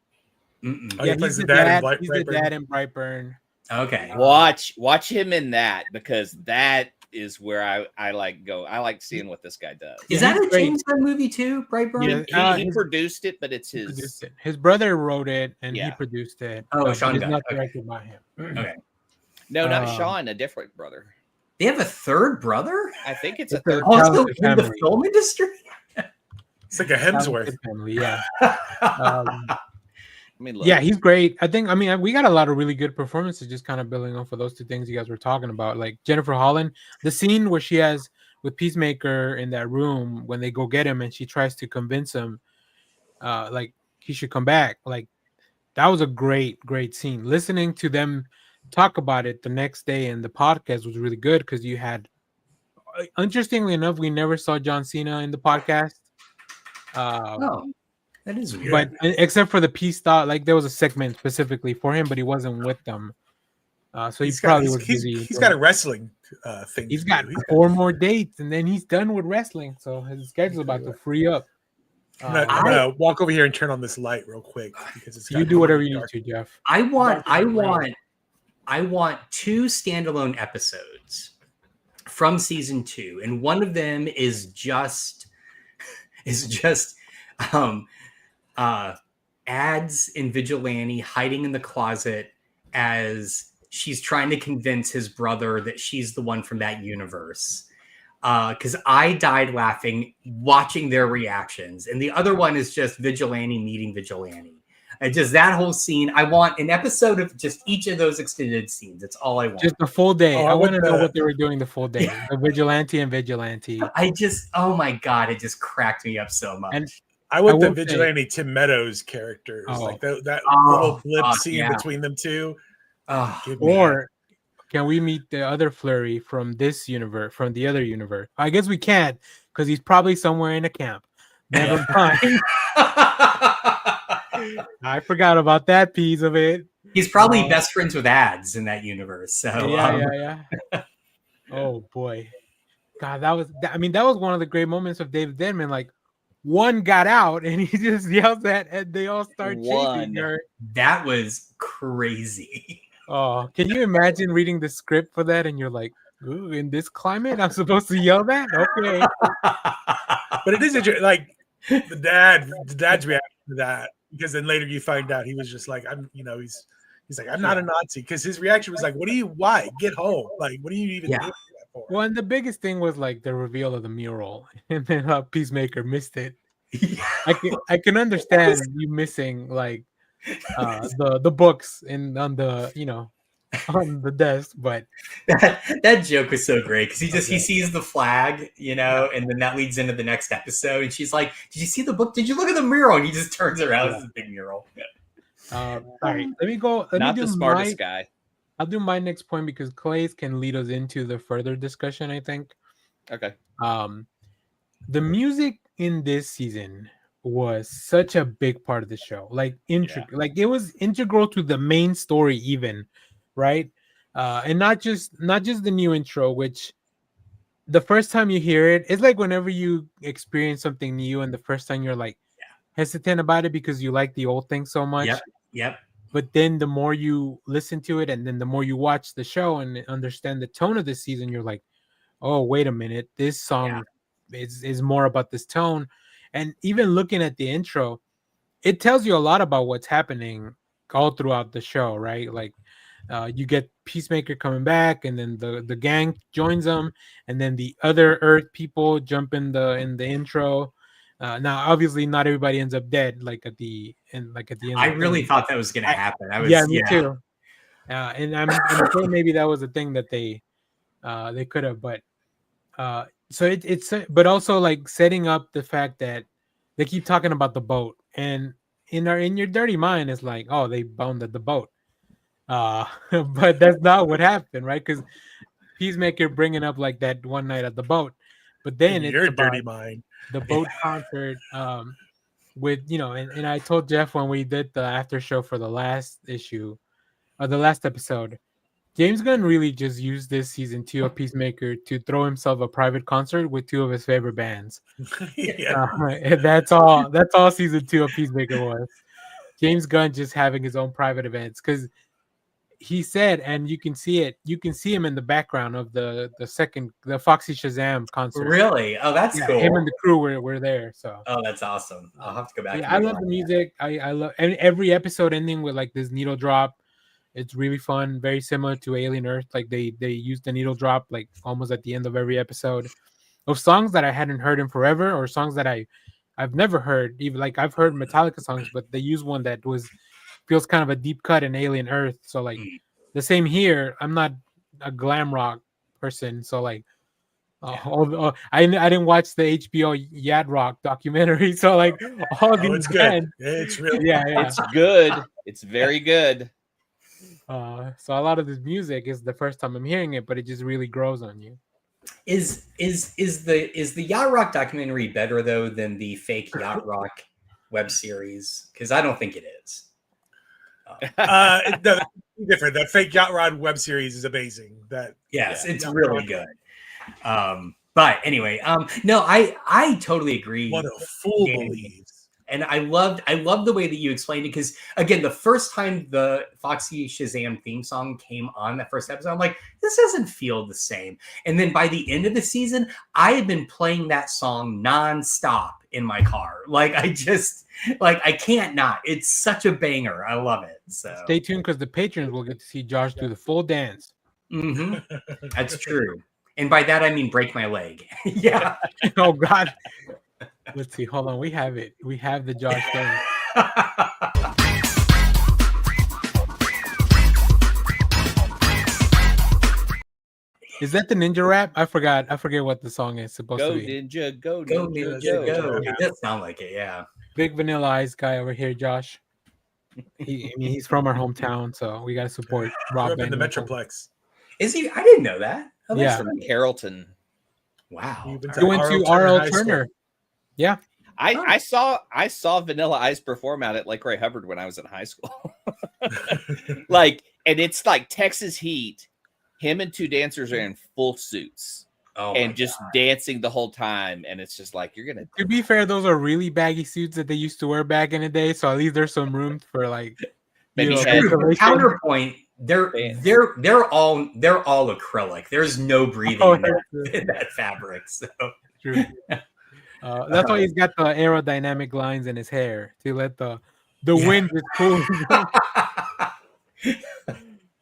Yeah, he's the dad. He's the dad in Brightburn. Okay. Watch him in that, because that is where I like go. I like seeing what this guy does. Is that a James Gunn movie too, Brightburn? Yeah, he produced it, but it's his. His brother wrote it and he produced it. Oh, Sean Gunn. Not directed by him. Okay. No, not Sean. A different brother. They have a third brother? I think it's a third. Also in the film industry. It's like a Hemsworth family. Yeah. I mean, look. Yeah, he's great. We got a lot of really good performances, just kind of building off of those two things you guys were talking about. Like Jennifer Holland, the scene where she has with Peacemaker in that room when they go get him and she tries to convince him like he should come back. Like that was a great scene. Listening to them talk about it the next day in the podcast was really good because you had, interestingly enough, we never saw John Cena in the podcast. That is weird. But except for the peace thought, like there was a segment specifically for him, but he wasn't with them. So he probably was busy. He's got a wrestling thing. He's got 4 more dates, and then he's done with wrestling. So his schedule's about to free up. I'm gonna walk over here and turn on this light real quick because it's. You do whatever you need to, Jeff. I want 2 standalone episodes from season 2, and one of them is just ads in Vigilante hiding in the closet as she's trying to convince his brother that she's the one from that universe. Because I died laughing watching their reactions. And the other one is just Vigilante meeting Vigilante. And just that whole scene. I want an episode of just each of those extended scenes. That's all I want. Just the full day. I want to know what they were doing the full day. The Vigilante and Vigilante. Oh my God, it just cracked me up so much. And I want the Vigilante Tim Meadows characters. Like that little flip scene between them two. Or can we meet the other Flurry from this universe, from the other universe? I guess we can't because he's probably somewhere in a camp. Never mind. I forgot about that piece of it. He's probably best friends with ads in that universe. So yeah. Oh boy, God, that was one of the great moments of David Denman. Like one got out and he just yells at, and they all start chasing her. That was crazy. Oh, can you imagine reading the script for that and you're like, ooh, in this climate, I'm supposed to yell that? Okay. But it is like the dad's reaction to that, because then later you find out he was just like, he's like, I'm not a Nazi, because his reaction was like, why? Get home. Like, what do you even do that for? Well, and the biggest thing was like the reveal of the mural, and then Peacemaker missed it. I can understand you missing like the books on the on the desk, but that joke was so great because he sees the flag, and then that leads into the next episode, and she's like, "Did you see the book? Did you look at the mural?" And he just turns around, it's a big mural. All right, let me go. Not the smartest guy. I'll do my next point because Clay's can lead us into the further discussion, I think. Okay. The music in this season was such a big part of the show, like like it was integral to the main story, even, right? And not just the new intro, which the first time you hear it, it's like whenever you experience something new and the first time you're like hesitant about it because you like the old thing so much. Yep. But then the more you listen to it, and then the more you watch the show and understand the tone of the season, you're like, oh, wait a minute, this song is more about this tone. And even looking at the intro, it tells you a lot about what's happening all throughout the show, right? Like you get Peacemaker coming back, and then the gang joins them, and then the other Earth people jump in the intro. Now, obviously, not everybody ends up dead. Like at the end. I really thought that was going to happen. Me too. And I'm sure maybe that was a thing that they could have, but so it's but also like setting up the fact that they keep talking about the boat, and in your dirty mind, it's like, oh, they bounded the boat. But that's not what happened, right? Because Peacemaker bringing up like that one night at the boat, but then it's your dirty mind. The boat concert, with and I told Jeff when we did the after show for the last issue, the last episode, James Gunn really just used this season 2 of Peacemaker to throw himself a private concert with 2 of his favorite bands. And that's all season 2 of Peacemaker was. James Gunn just having his own private events, because he said, and you can see him in the background of the Foxy Shazam concert. Really? Oh, that's cool. Him and the crew were there. So that's awesome. I'll have to go back. I love the music. I love, and every episode ending with like this needle drop. It's really fun, very similar to Alien Earth. Like they use the needle drop like almost at the end of every episode, of songs that I hadn't heard in forever, or songs that I've never heard. Even like I've heard Metallica songs, but they use one that feels kind of a deep cut in Alien Earth. So like the same here. I'm not a glam rock person, so like I didn't watch the HBO Yacht Rock documentary. So like all these it's good. It's really it's good. It's very good. So a lot of this music is the first time I'm hearing it, but it just really grows on you. Is the Yacht Rock documentary better though than the fake Yacht Rock web series? Because I don't think it is. Different. That fake Yacht Rock web series is amazing. It's really good. But anyway, no, I totally agree. What a fool believes. And I loved the way that you explained it, because again, the first time the Foxy Shazam theme song came on that first episode, I'm like, this doesn't feel the same. And then by the end of the season, I had been playing that song nonstop in my car. Like I can't not. It's such a banger. I love it. So stay tuned, because the patrons will get to see Josh do the full dance. Mm-hmm. That's true. And by that I mean break my leg. Yeah. Oh God. Let's see. Hold on. We have it. We have the Josh dance. Is that the ninja rap? I forget what the song is supposed to be. Ninja, go ninja, go. It does sound like it, yeah. Big Vanilla Ice guy over here, Josh. He's from our hometown, so we gotta support Rob. In the Metroplex. Is he? I didn't know that. Oh, yeah, from Carrollton. Wow. He went to R.L. Turner. Yeah. I saw Vanilla Ice perform out at Lake Ray Hubbard when I was in high school. And it's like Texas heat. Him and 2 dancers are in full suits and just dancing the whole time. And it's just like, you're gonna. To be fair, those are really baggy suits that they used to wear back in the day. So at least there's some room for like. Counterpoint. They're all acrylic. There's no breathing in that fabric. So true. That's why he's got the aerodynamic lines in his hair to let the wind just cool.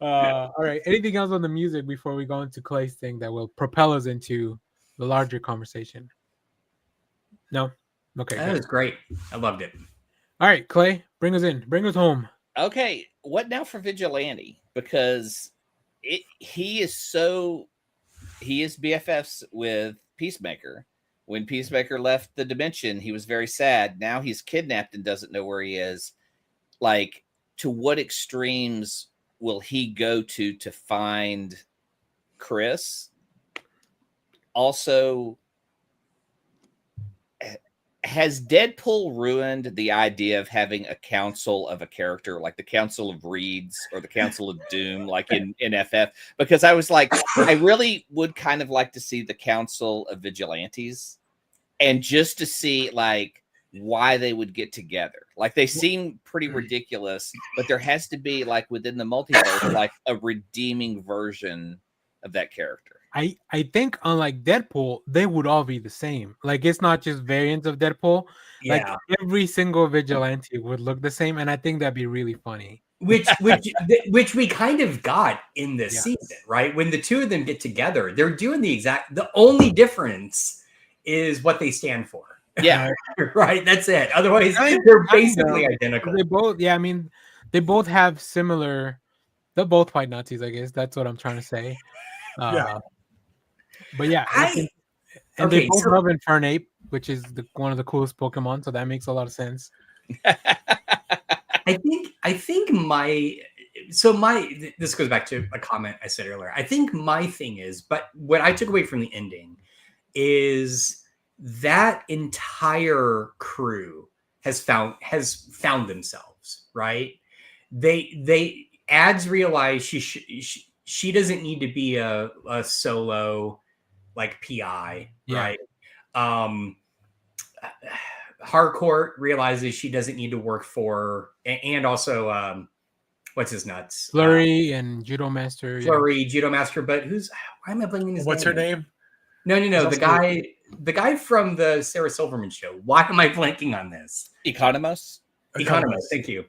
All right. Anything else on the music before we go into Clay's thing that will propel us into the larger conversation? No? Okay. That was great. I loved it. All right, Clay, bring us in. Bring us home. Okay. What now for Vigilante? Because he is BFFs with Peacemaker. When Peacemaker left the dimension, he was very sad. Now he's kidnapped and doesn't know where he is. Like, to what extremes will he go to find Chris? Also, has Deadpool ruined the idea of having a council of a character, like the Council of Reeds or the Council of Doom, like in FF? Because I was like, I really would kind of like to see the Council of Vigilantes, and just to see, like, why they would get together. Like they seem pretty ridiculous, but there has to be like within the multiverse, like a redeeming version of that character. I think unlike Deadpool, they would all be the same. Like it's not just variants of Deadpool. Like every single vigilante would look the same, and I think that'd be really funny. Which we kind of got in this season, right? When the two of them get together, they're doing the only difference is what they stand for. Yeah. Right. That's it. Otherwise, they're basically identical. They both, I mean, they both have similar. They're both white Nazis, I guess. That's what I'm trying to say. But yeah, they both love Infernape, which is one of the coolest Pokemon. So that makes a lot of sense. I think this goes back to a comment I said earlier. I think my thing is, but what I took away from the ending is that entire crew has found themselves, right? They ads realize she doesn't need to be a solo like PI, right? Harcourt realizes she doesn't need to work for, and also what's his nuts? Flurry and Judo Master. Judo Master, but why am I blanking his name? What's her name? No. The guy from the Sarah Silverman show. Why am I blanking on this? Economos, thank you.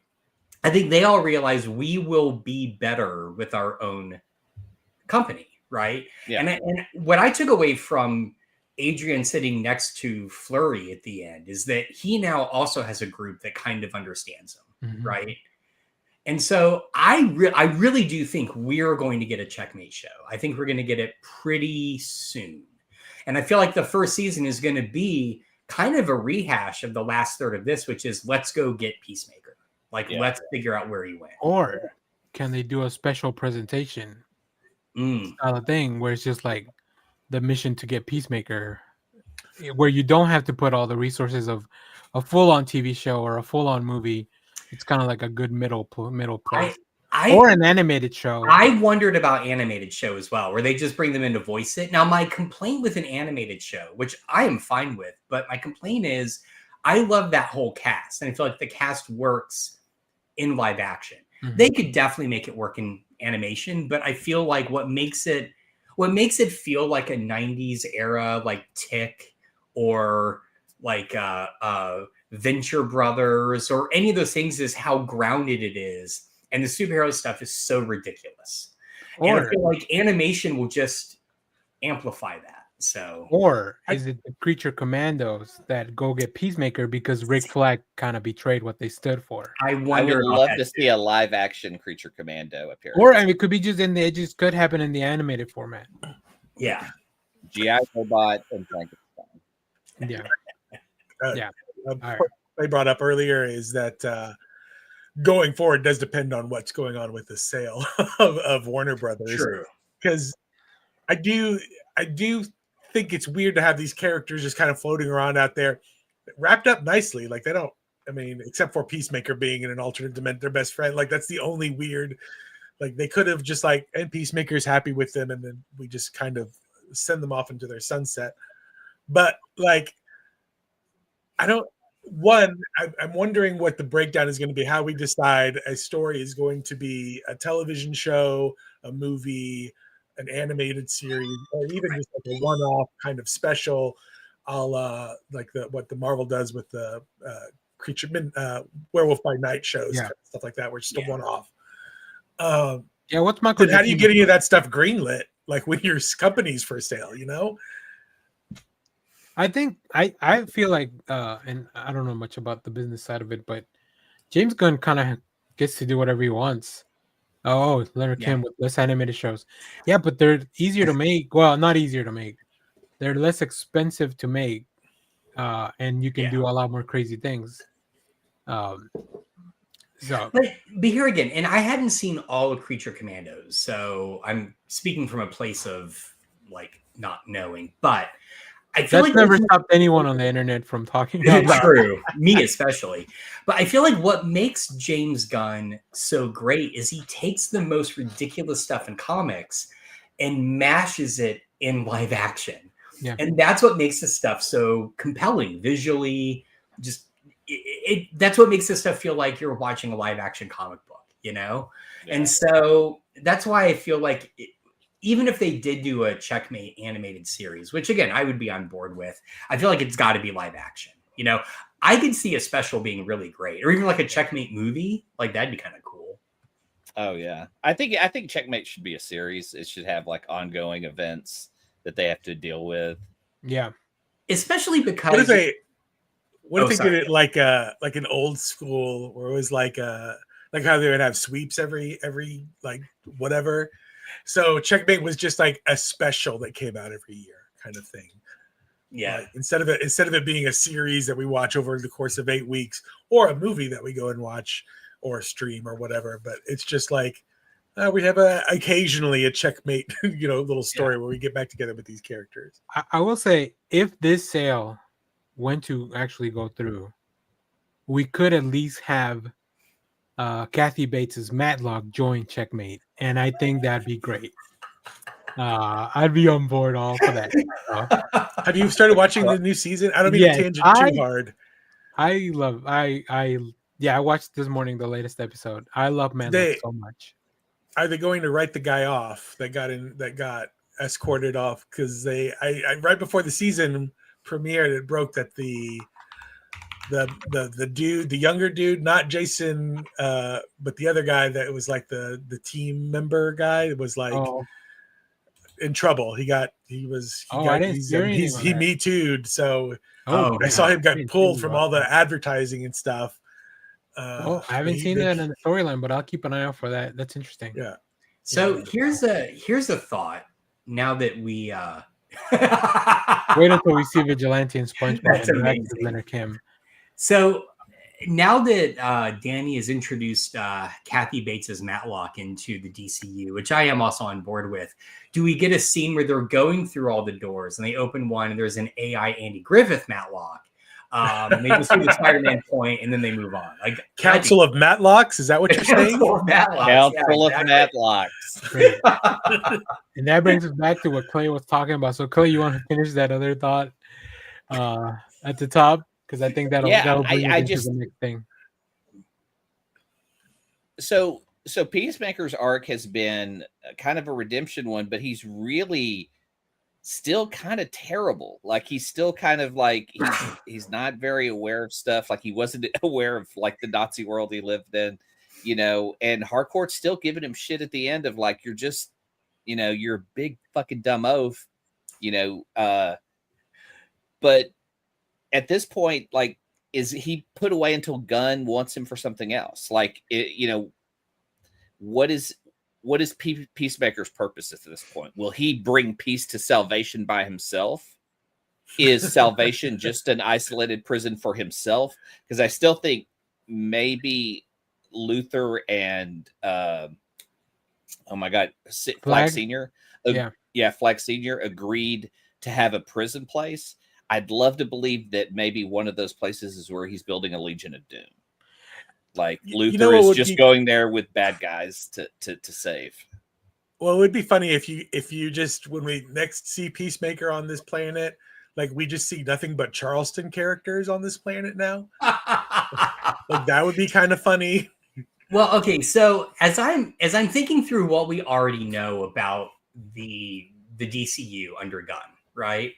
I think they all realize we will be better with our own company, right? Yeah. And what I took away from Adrian sitting next to Flurry at the end is that he now also has a group that kind of understands him, right? And so I really do think we're going to get a Checkmate show. I think we're going to get it pretty soon. And I feel like the first season is going to be kind of a rehash of the last third of this, which is let's go get Peacemaker. Let's figure out where he went. Or can they do a special presentation style of thing where it's just like the mission to get Peacemaker, where you don't have to put all the resources of a full-on TV show or a full-on movie. It's kind of like a good middle place. Or an animated show. I wondered about animated show as well, where they just bring them in to voice it. Now, my complaint with an animated show, which I am fine with, but my complaint is I love that whole cast. And I feel like the cast works in live action. They could definitely make it work in animation, but I feel like what makes it feel like a 90s era, like Tick or like Venture Brothers or any of those things is how grounded it is. And the superhero stuff is so ridiculous. And I feel like animation will just amplify that. So, or is it the Creature Commandos that go get Peacemaker because Rick Flag kind of betrayed what they stood for? I would love to see a live action Creature Commando appearance. Or it could be just it just could happen in the animated format. Yeah. G.I. Robot and Frankenstein. Yeah. They brought up earlier is that going forward does depend on what's going on with the sale of Warner Brothers. True. Because I do think it's weird to have these characters just kind of floating around out there wrapped up nicely. Like except for Peacemaker being in an alternate dimension, their best friend. Like that's the only weird, like they could have just and Peacemaker's happy with them. And then we just kind of send them off into their sunset. But I'm wondering what the breakdown is going to be, how we decide a story is going to be a television show, a movie, an animated series, or even just like a one-off kind of special, a la what the Marvel does with the Werewolf by Night shows, kind of stuff like that, where it's just a one-off. What's Michael? How do you get any of that stuff greenlit? Like when your company's for sale, I think I feel like, and I don't know much about the business side of it, but James Gunn kind of gets to do whatever he wants. Oh, Leonard Kim with less animated shows. Yeah, but they're easier to make. Well, not easier to make. They're less expensive to make, and you can do a lot more crazy things. But here again, and I hadn't seen all of Creature Commandos, so I'm speaking from a place of not knowing, but I feel that's never stopped anyone on the internet from talking about true, me especially. But I feel like what makes James Gunn so great is he takes the most ridiculous stuff in comics and mashes it in live action. Yeah. And that's what makes this stuff so compelling visually, just that's what makes this stuff feel like you're watching a live action comic book, you know? Yeah. And so that's why I feel like even if they did do a Checkmate animated series, which again, I would be on board with, I feel like it's got to be live action. You know, I could see a special being really great, or even like a Checkmate movie. Like that'd be kind of cool. Oh yeah. I think Checkmate should be a series. It should have like ongoing events that they have to deal with. Yeah. Especially because what if they did it like an old school where it was like how they would have sweeps every like whatever. So Checkmate was just like a special that came out every year kind of thing. Yeah. Like, instead of it being a series that we watch over the course of 8 weeks or a movie that we go and watch or stream or whatever, but it's just like we have occasionally a Checkmate, little story where we get back together with these characters. I will say, if this sale went to actually go through, we could at least have Kathy Bates's Matlock join Checkmate, and I think that'd be great. I'd be on board all for that. Have you started watching the new season? I don't mean to tangent too hard. I watched this morning the latest episode. I love Matlock so much. Are they going to write the guy off that got escorted off? Because I right before the season premiered, it broke that the dude, the younger dude, not Jason, but the other guy that was like the team member guy, was like in trouble. He Me too'd. So I saw him got pulled from all the advertising and stuff. I haven't seen that in the storyline, but I'll keep an eye out for that. That's interesting. Yeah. So here's a thought. Now that we wait until we see Vigilante and SpongeBob. That's and amazing. Leonard Kim. So now that Danny has introduced Kathy Bates's Matlock into the DCU, which I am also on board with, do we get a scene where they're going through all the doors and they open one and there's an AI Andy Griffith Matlock? And they just do the Spider-Man point and then they move on. Like Council of Matlocks, is that what you're saying? Council of Matlocks. Great. And that brings us back to what Clay was talking about. So Clay, you want to finish that other thought at the top? Because I think that'll bring us into the next thing. So Peacemaker's arc has been kind of a redemption one, but he's really still kind of terrible. Like he's still kind of like he's not very aware of stuff. Like he wasn't aware of like the Nazi world he lived in, and Harcourt's still giving him shit at the end of like, you're just, you're a big fucking dumb oaf, but at this point, like, is he put away until Gunn wants him for something else? Like, what is Peacemaker's purpose at this point? Will he bring peace to salvation by himself? Is salvation just an isolated prison for himself? Because I still think maybe Luther and Flag Senior, Flag Senior agreed to have a prison place. I'd love to believe that maybe one of those places is where he's building a Legion of Doom. Like Luther is just going there with bad guys to save. Well, it would be funny if you just, when we next see Peacemaker on this planet, like we just see nothing but Charleston characters on this planet now. Like that would be kind of funny. Well, okay, so as I'm thinking through what we already know about the DCU under Gunn, right?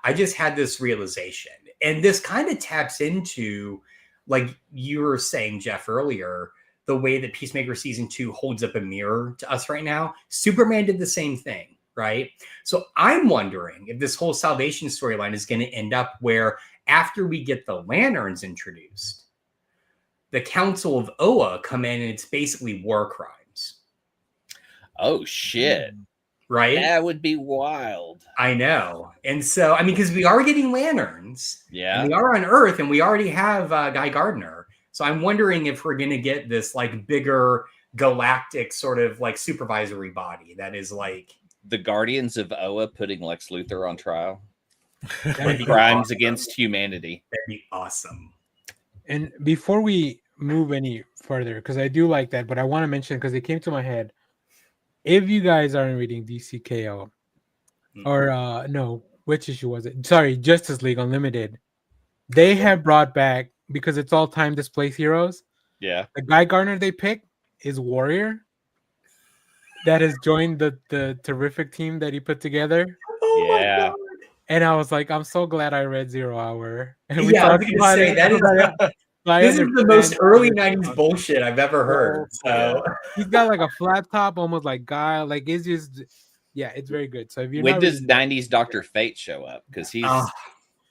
I just had this realization, and this kind of taps into, like you were saying, Jeff, earlier, the way that Peacemaker season 2 holds up a mirror to us right now. Superman did the same thing, right? So I'm wondering if this whole salvation storyline is going to end up where after we get the Lanterns introduced, the Council of Oa come in and it's basically war crimes. Oh, shit. Right? That would be wild. I know. And so, I mean, because we are getting Lanterns. Yeah. And we are on Earth and we already have Guy Gardner. So I'm wondering if we're going to get this like bigger galactic sort of like supervisory body that is like the Guardians of Oa putting Lex Luthor on trial. That'd be crimes awesome. against humanity. That'd be awesome. And before we move any further, because I do like that, but I want to mention, because it came to my head, if you guys aren't reading DCKO, or no, which issue was it? Sorry, Justice League Unlimited. They have brought back because it's all time displaced heroes. Yeah. The Guy Gardner they pick is Warrior, that has joined the terrific team that he put together. Oh my Yeah. God. And I was like, I'm so glad I read 0 Hour. And Yeah, I was talked gonna about say it. that is. I This is the understand most early how '90s bullshit I've ever heard. So he's got like a flat top, almost like Guy. Like it's just, yeah, it's very good. So if you're When not does reading- 90s Dr. Fate show up? Because he's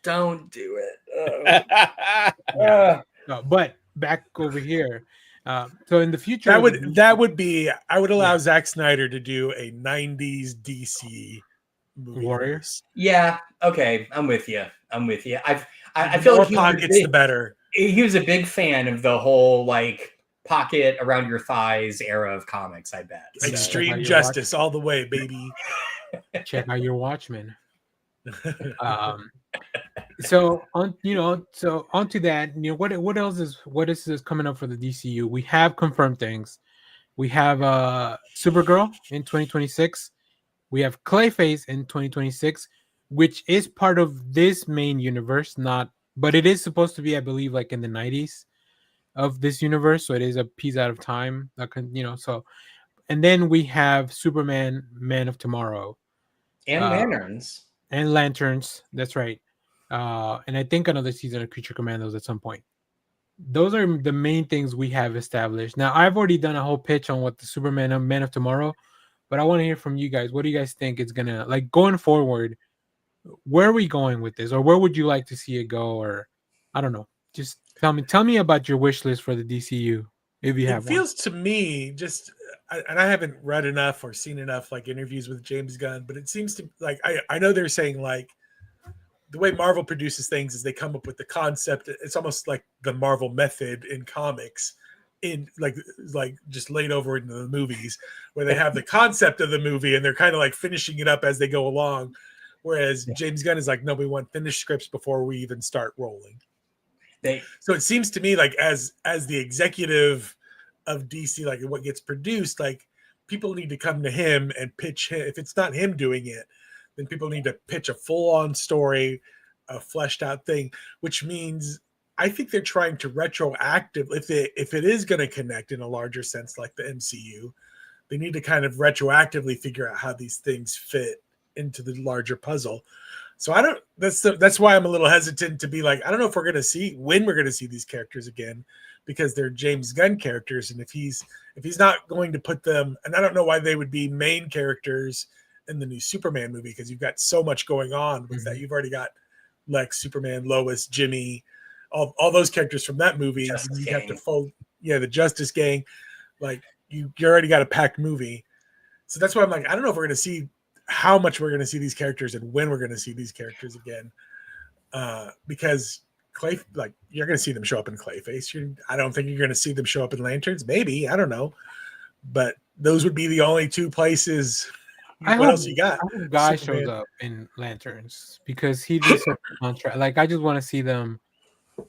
don't do it. Yeah. No, but back over here. So in the future, that would be, I would allow Yeah. Zack Snyder to do a 90s DC movie. Warriors. Yeah. Okay. I'm with you. I The feel more like pockets, the better. he was a big fan of the whole like pocket around your thighs era of comics. I bet. So- Extreme Like your justice all the way, baby. Check out your Watchmen. So onto that, what else is coming up for the DCU? We have confirmed things. We have Supergirl in 2026. We have Clayface in 2026, which is part of this main universe, but it is supposed to be, I believe, like in the 90s of this universe, so it is a piece out of time. And then we have Superman, Man of Tomorrow, And lanterns. and Lanterns. That's right. And I think another season of Creature Commandos at some point. Those are the main things we have established. Now, I've already done a whole pitch on what the Superman and Man of Tomorrow, but I want to hear from you guys. What do you guys think it's gonna like going forward? Where are we going with this, or where would you like to see it go? Or I don't know. Just tell me about your wish list for the DCU if you It have feels to me and I haven't read enough or seen enough like interviews with James Gunn, but it seems to like I know they're saying like the way Marvel produces things is they come up with the concept. It's almost like the Marvel method in comics, in like just laid over into the movies, where they have the concept of the movie and they're kind of like finishing it up as they go along. Whereas James Gunn is like, no, we want finished scripts before we even start rolling. So it seems to me like as the executive of DC, like what gets produced, like people need to come to him and pitch him. If it's not him doing it, then people need to pitch a full-on story, a fleshed out thing, which means I think they're trying to retroactively, if it is going to connect in a larger sense like the MCU, they need to kind of retroactively figure out how these things fit into the larger puzzle. So that's why I'm a little hesitant to be like, I don't know if when we're going to see these characters again, because they're James Gunn characters. And if he's not going to put them, and I don't know why they would be main characters in the new Superman movie, because you've got so much going on with that. You've already got Lex, Superman, Lois, Jimmy, all those characters from that movie. You have to fold, the Justice Gang. Like you already got a packed movie. So that's why I'm like, I don't know if we're going to see how much we're going to see these characters and when we're going to see these characters again. Because you're going to see them show up in Clayface. I don't think you're going to see them show up in Lanterns. Maybe, I don't know. But those would be the only two places. What else you got? I hope Guy shows up in Lanterns because he did such a contract. Like I just want to see them.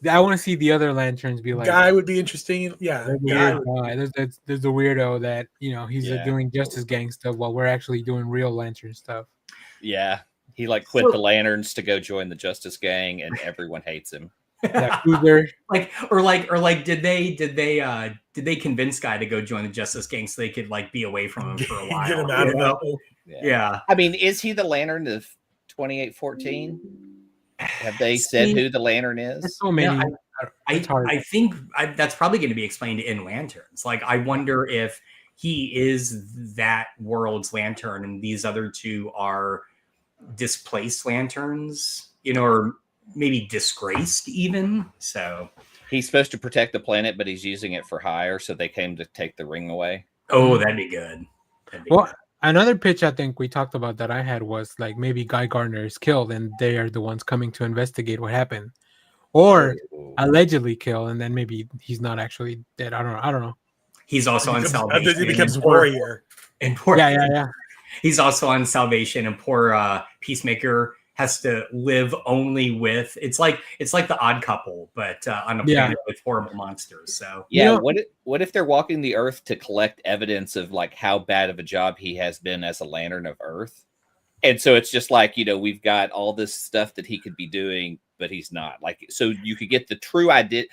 I want to see the other Lanterns be like. Guy would be interesting. Yeah, there's a weirdo that he's doing Justice Gang stuff while we're actually doing real Lantern stuff. Yeah, he like quit the Lanterns to go join the Justice Gang, and everyone hates him. Yeah, Cougar. Did they convince Guy to go join the Justice Gang so they could like be away from him for a while? Get him out of that. Yeah. I mean, is he the Lantern of 2814? Have they said who the Lantern is? There's so many. I think that's probably going to be explained in Lanterns. Like, I wonder if he is that world's Lantern and these other two are displaced Lanterns, or maybe disgraced even. So he's supposed to protect the planet, but he's using it for hire, so they came to take the ring away. Oh, that'd be good. Another pitch I think we talked about that I had was like maybe Guy Gardner is killed and they are the ones coming to investigate what happened, or allegedly killed, and then maybe he's not actually dead. I don't know. He's also on Salvation. He becomes Warrior. Yeah. He's also on Salvation, and poor Peacemaker has to live only with. It's like the Odd Couple, but on a planet with horrible monsters. So what if they're walking the Earth to collect evidence of like how bad of a job he has been as a Lantern of Earth, and so it's just like we've got all this stuff that he could be doing but he's not. Like, so you could get the true idea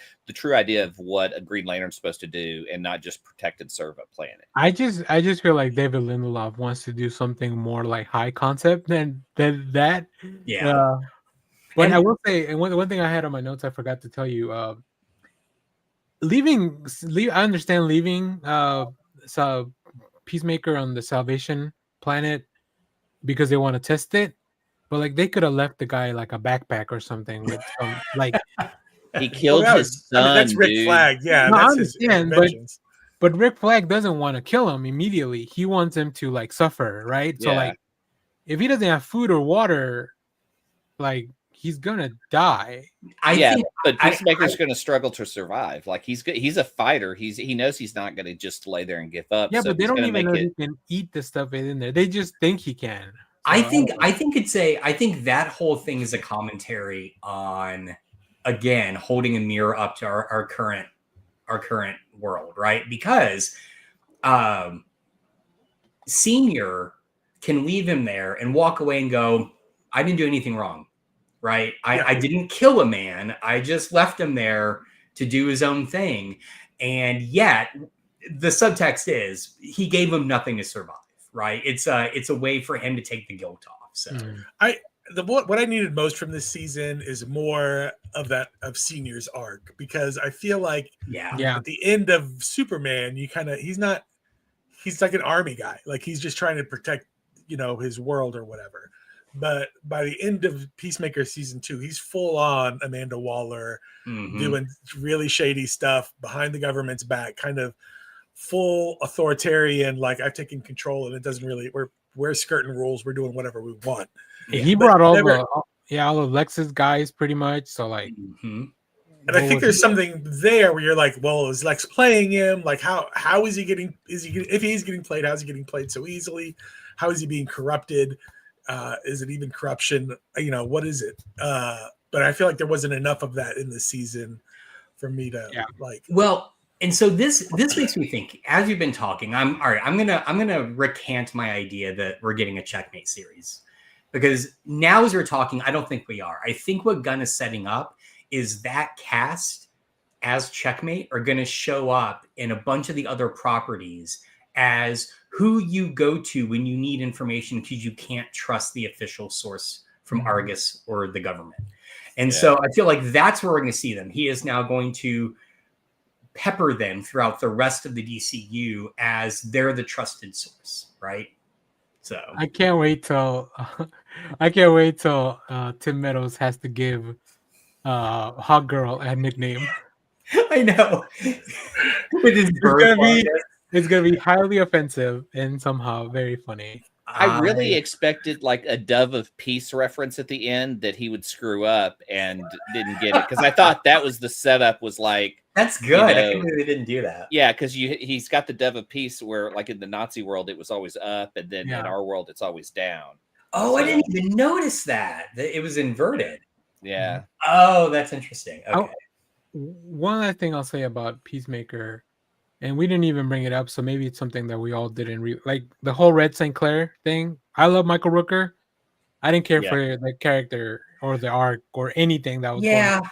of what a Green Lantern's supposed to do, and not just protect and serve a planet. I just feel like David Lindelof wants to do something more like high concept than that. Yeah. But I will say, and one thing I had on my notes I forgot to tell you. I understand leaving Peacemaker on the Salvation planet because they want to test it, but like they could have left the guy like a backpack or something with some like he killed his son. That's Rick dude. Flag. Yeah, No, I that's his understand, inventions. but Rick Flag doesn't want to kill him immediately. He wants him to like suffer, right? So Yeah. like if he doesn't have food or water, like he's gonna die. I think but Peacemaker's going to struggle to survive. Like he's a fighter. He knows he's not going to just lay there and give up. Yeah, so but they he's don't gonna even know make he it. can eat the stuff in there. They just think he can. I think that whole thing is a commentary on, again, holding a mirror up to our current world, right? Because Senior can leave him there and walk away and go, I didn't do anything wrong, right? I didn't kill a man. I just left him there to do his own thing. And yet the subtext is he gave him nothing to survive, right? It's a way for him to take the guilt off. So what I needed most from this season is more of Senior's arc, because I feel like Yeah. at the end of Superman, he's like an army guy. Like he's just trying to protect, his world or whatever. But by the end of Peacemaker season 2, he's full on Amanda Waller, doing really shady stuff behind the government's back, kind of full authoritarian. Like I've taken control, and it doesn't really. We're skirting rules. We're doing whatever we want. He brought all of Lex's guys pretty much. So like, and I think there's something there where you're like, well, is Lex playing him? Like how is he getting? If he's getting played, how's he getting played so easily? How is he being corrupted? Is it even corruption? What is it? But I feel like there wasn't enough of that in this season for me to like. Well, and so this makes me think. As you've been talking, I'm gonna recant my idea that we're getting a Checkmate series, because now as we're talking, I don't think we are. I think what Gunn is setting up is that cast as Checkmate are going to show up in a bunch of the other properties as who you go to when you need information because you can't trust the official source from Argus or the government. And so I feel like that's where we're going to see them. He is now going to pepper them throughout the rest of the DCU as they're the trusted source, right? So I can't wait till Tim Meadows has to give Hot Girl a nickname. I know. With his It's gonna be highly offensive and somehow very funny. I really expected like a Dove of Peace reference at the end that he would screw up and didn't get it, because I thought that was the setup. Was like, that's good. I can't believe they didn't do that. Yeah, because he's got the Dove of Peace where, like in the Nazi world, it was always up, and then in our world, it's always down. Oh, I didn't even notice that it was inverted. Yeah. Oh, that's interesting. Okay. One last thing I'll say about Peacemaker, and we didn't even bring it up, so maybe it's something that we all didn't like the whole Red St. Clair thing. I love Michael Rooker. I didn't care for the character or the arc or anything that was going on.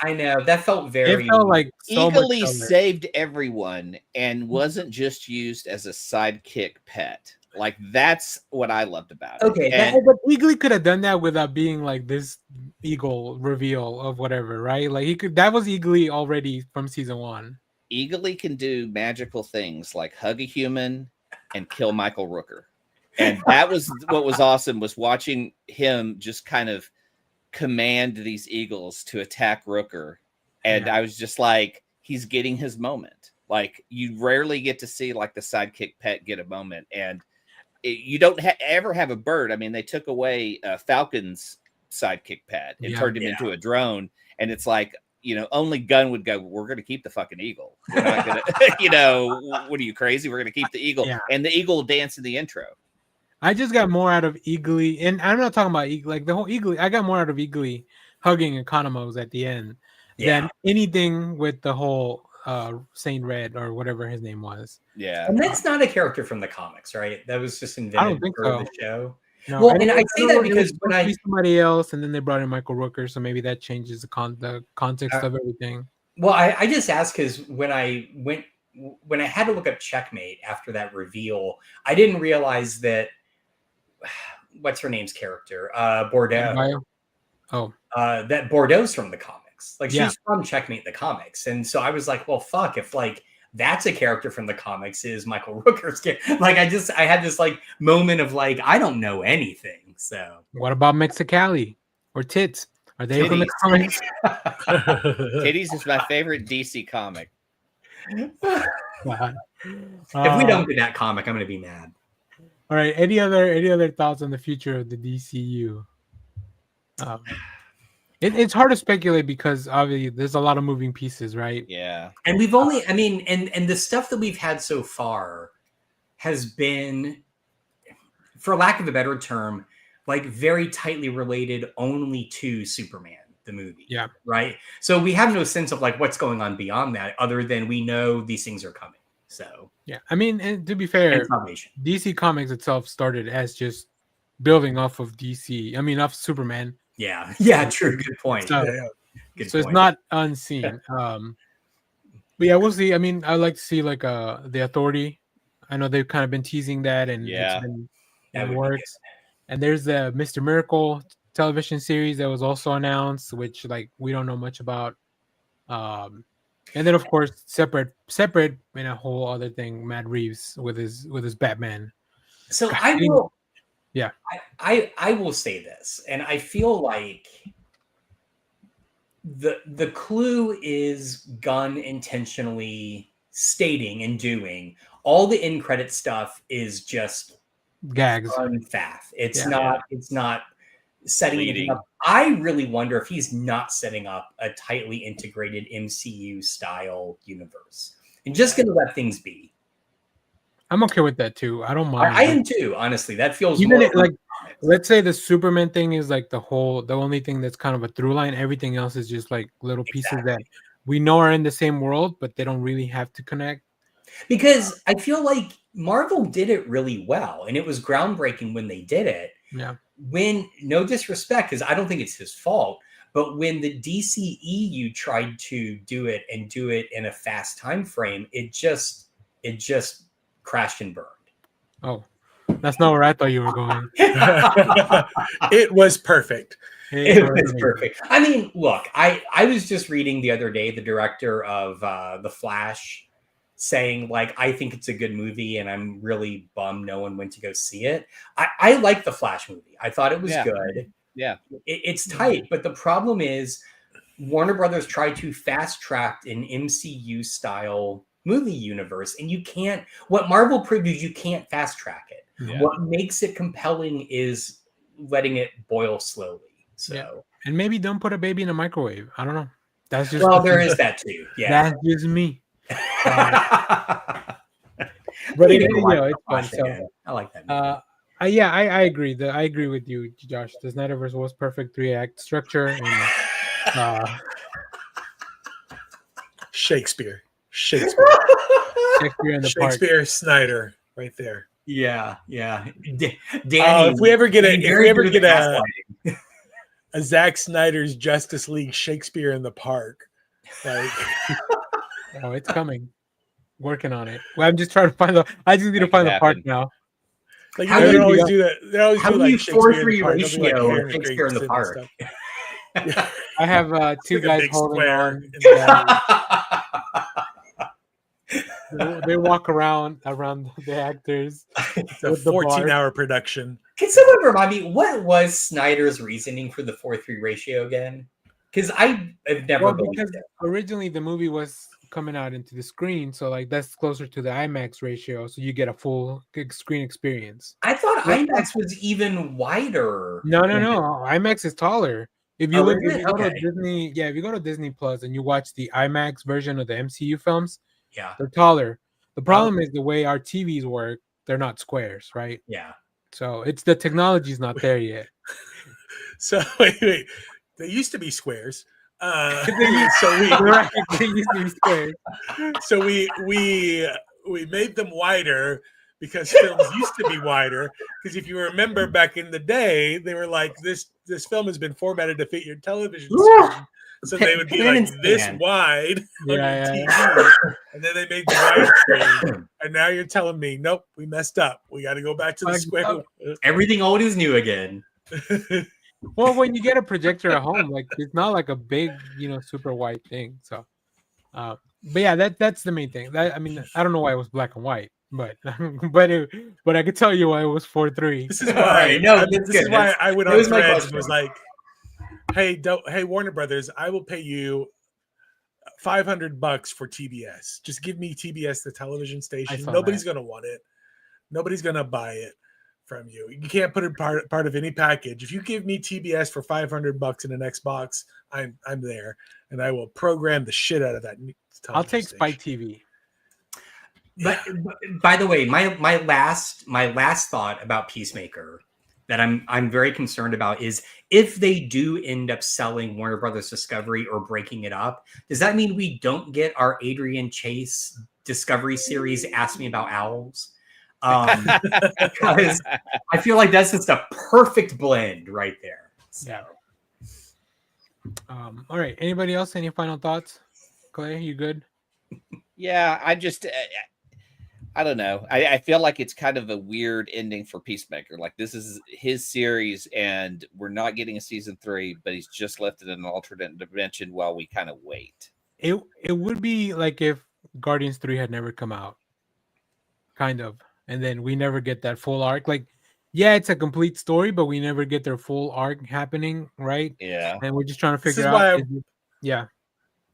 I know. That felt very... It felt like so eagerly saved everyone and wasn't just used as a sidekick pet. Like, that's what I loved about it. Okay, but Eagly could have done that without being like this Eagle reveal of whatever, right? Like he could. That was Eagly already from season 1. Eagly can do magical things like hug a human and kill Michael Rooker. And that was what was awesome, was watching him just kind of command these eagles to attack Rooker. And I was just like, he's getting his moment. Like, you rarely get to see like the sidekick pet get a moment. And you don't ever have a bird. I mean, they took away Falcon's sidekick pet and turned him into a drone. And it's like, only Gunn would go, we're going to keep the fucking eagle. We're not going to, what are you, crazy? We're going to keep the eagle. Yeah. And the eagle will dance in the intro. I just got more out of Eagly, and I'm not talking about Eagly, like the whole Eagly. I got more out of Eagly hugging Economos at the end than anything with the whole Saint Red or whatever his name was. Yeah. And that's not a character from the comics, right? That was just invented for the show. No, Well, and I say that it because was when supposed to I be somebody else, and then they brought in Michael Rooker, so maybe that changes the context of everything. Well, I just asked because when I had to look up Checkmate after that reveal, I didn't realize that what's her name's character, Bordeaux. Oh, that Bordeaux's from the comics. Like Yeah. she's from Checkmate the comics, and so I was like, well, fuck, if like that's a character from the comics is Michael Rooker's character. Like I had this like moment of like I don't know anything. So what about Mexicali or Tits? Are they from the comics? Titties is my favorite DC comic. God. if we don't get that comic, I'm gonna be mad. All right. Any other thoughts on the future of the DCU? It's hard to speculate because obviously there's a lot of moving pieces, right? Yeah. And we've only, I mean, and the stuff that we've had so far has been, for lack of a better term, like very tightly related only to Superman, the movie. Yeah. Right. So we have no sense of like what's going on beyond that, other than we know these things are coming. So Yeah. I mean, and to be fair, DC Comics itself started as just building off of DC. I mean, off Superman. Yeah. Yeah. True. Good point. So, Good so point. it's not unseen. But yeah, we'll see. I mean, I like to see like the Authority. I know they've kind of been teasing that, and Yeah. it's been That in would be works. And there's the Mr. Miracle television series that was also announced, which like we don't know much about. And then of course separate in a whole other thing, Matt Reeves with his Batman. So I will. Yeah. I will say this, and I feel like the clue is Gunn intentionally stating and doing all the end credit stuff is just Gags. fun faff. It's Yeah. not setting anything up. I really wonder if he's not setting up a tightly integrated MCU style universe and just going to let things be. I'm okay with that too. I don't mind. I am too, honestly. That feels even more like let's say the Superman thing is like the only thing that's kind of a through line. Everything else is just like little pieces that we know are in the same world, but they don't really have to connect. Because I feel like Marvel did it really well, and it was groundbreaking when they did it. Yeah. When, no disrespect, because I don't think it's his fault, but when the DCEU tried to do it and do it in a fast time frame, it just crashed and burned. Oh, that's not where I thought you were going. It was perfect. It was perfect. I mean, look, I was just reading the other day the director of The Flash saying, like, I think it's a good movie and I'm really bummed no one went to go see it. I like The Flash movie. I thought it was good. Yeah. It's tight, but the problem is Warner Brothers tried to fast track an MCU style movie universe, and you can't. What Marvel proved is you can't fast track it. Yeah. What makes it compelling is letting it boil slowly. So, and maybe don't put a baby in a microwave. I don't know. That's just there is that too. Yeah, that's just me. But it's fun. So I like that. Yeah, I agree. I agree with you, Josh. The Snyderverse was perfect 3-act structure. And, Shakespeare Shakespeare in the park. Shakespeare, Snyder, right there. Yeah. Danny, if we ever get a Zack Snyder's Justice League Shakespeare in the Park, like oh, it's coming. Working on it. Well, I'm just trying to find I just need to find the part now. Like they always do that. They always do like Shakespeare 4:3 ratio like Shakespeare in the Park. I have two guys holding on. They walk around the actors. It's a 14-hour production. Can someone remind me what was Snyder's reasoning for the 4:3 ratio again? Because I've never believed it. Originally the movie was coming out into the screen, so like that's closer to the IMAX ratio, so you get a full screen experience. I thought IMAX was even wider. No. IMAX is taller. If you go to Disney, if you go to Disney Plus and you watch the IMAX version of the MCU films, they're taller. The problem is the way our TVs work; they're not squares, right? Yeah. So it's the technology's not there yet. So wait, they used to be squares. So we made them wider because films used to be wider. Because if you remember back in the day, they were like, this film has been formatted to fit your television screen. So they would be like this wide on your TV. And then they made the widescreen. And now you're telling me, nope, we messed up. We got to go back to the square. Everything old is new again. Well, when you get a projector at home, like it's not like a big, super wide thing. So, but yeah, that's the main thing. I mean, I don't know why it was black and white, but but I could tell you why it was 4:3. This is why. This is why I went on Threads and was like, hey, Warner Brothers, I will pay you $500 for TBS. Just give me TBS, the television station. Nobody's gonna want it. Nobody's gonna buy it from you. You can't put it part of any package. If you give me TBS for $500 in an Xbox, I'm there, and I will program the shit out of that. I'll take Spike TV. But by the way, my last thought about Peacemaker that I'm very concerned about is if they do end up selling Warner Brothers Discovery or breaking it up, does that mean we don't get our Adrian Chase Discovery series Ask Me About Owls? Because I feel like that's just a perfect blend right there. So. Yeah. All right. Anybody else? Any final thoughts? Clay, you good? Yeah, I don't know. I feel like it's kind of a weird ending for Peacemaker. Like this is his series, and we're not getting a season 3, but he's just left it in an alternate dimension while we kind of wait. It would be like if Guardians 3 had never come out, kind of, and then we never get that full arc. Like, yeah, it's a complete story, but we never get their full arc happening, right? Yeah, and we're just trying to figure out.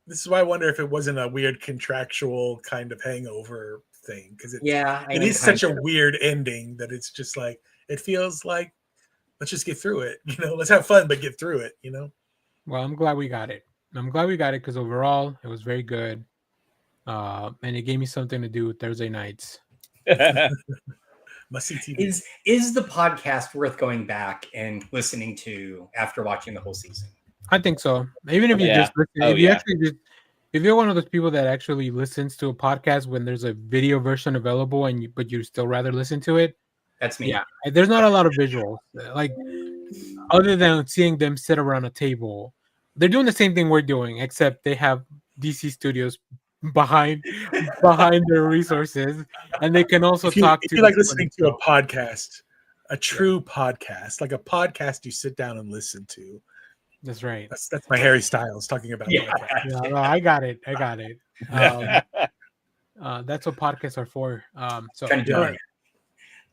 This is why I wonder if it wasn't a weird contractual kind of hangover thing, because it is such a weird ending that it's just like it feels like let's just get through it, let's have fun but get through it, Well, I'm glad we got it because overall it was very good, and it gave me something to do Thursday nights. Must see TV. Is the podcast worth going back and listening to after watching the whole season? I think so. Even if you just listen, if you're one of those people that actually listens to a podcast when there's a video version available but you still rather listen to it, that's me. Yeah, there's not a lot of visuals. Like other than seeing them sit around a table, they're doing the same thing we're doing, except they have DC Studios behind their resources, and they can also talk to. If you like listening to a podcast, a true podcast, like a podcast you sit down and listen to. That's right. That's my Harry Styles talking about. Yeah, no, I got it. That's what podcasts are for. So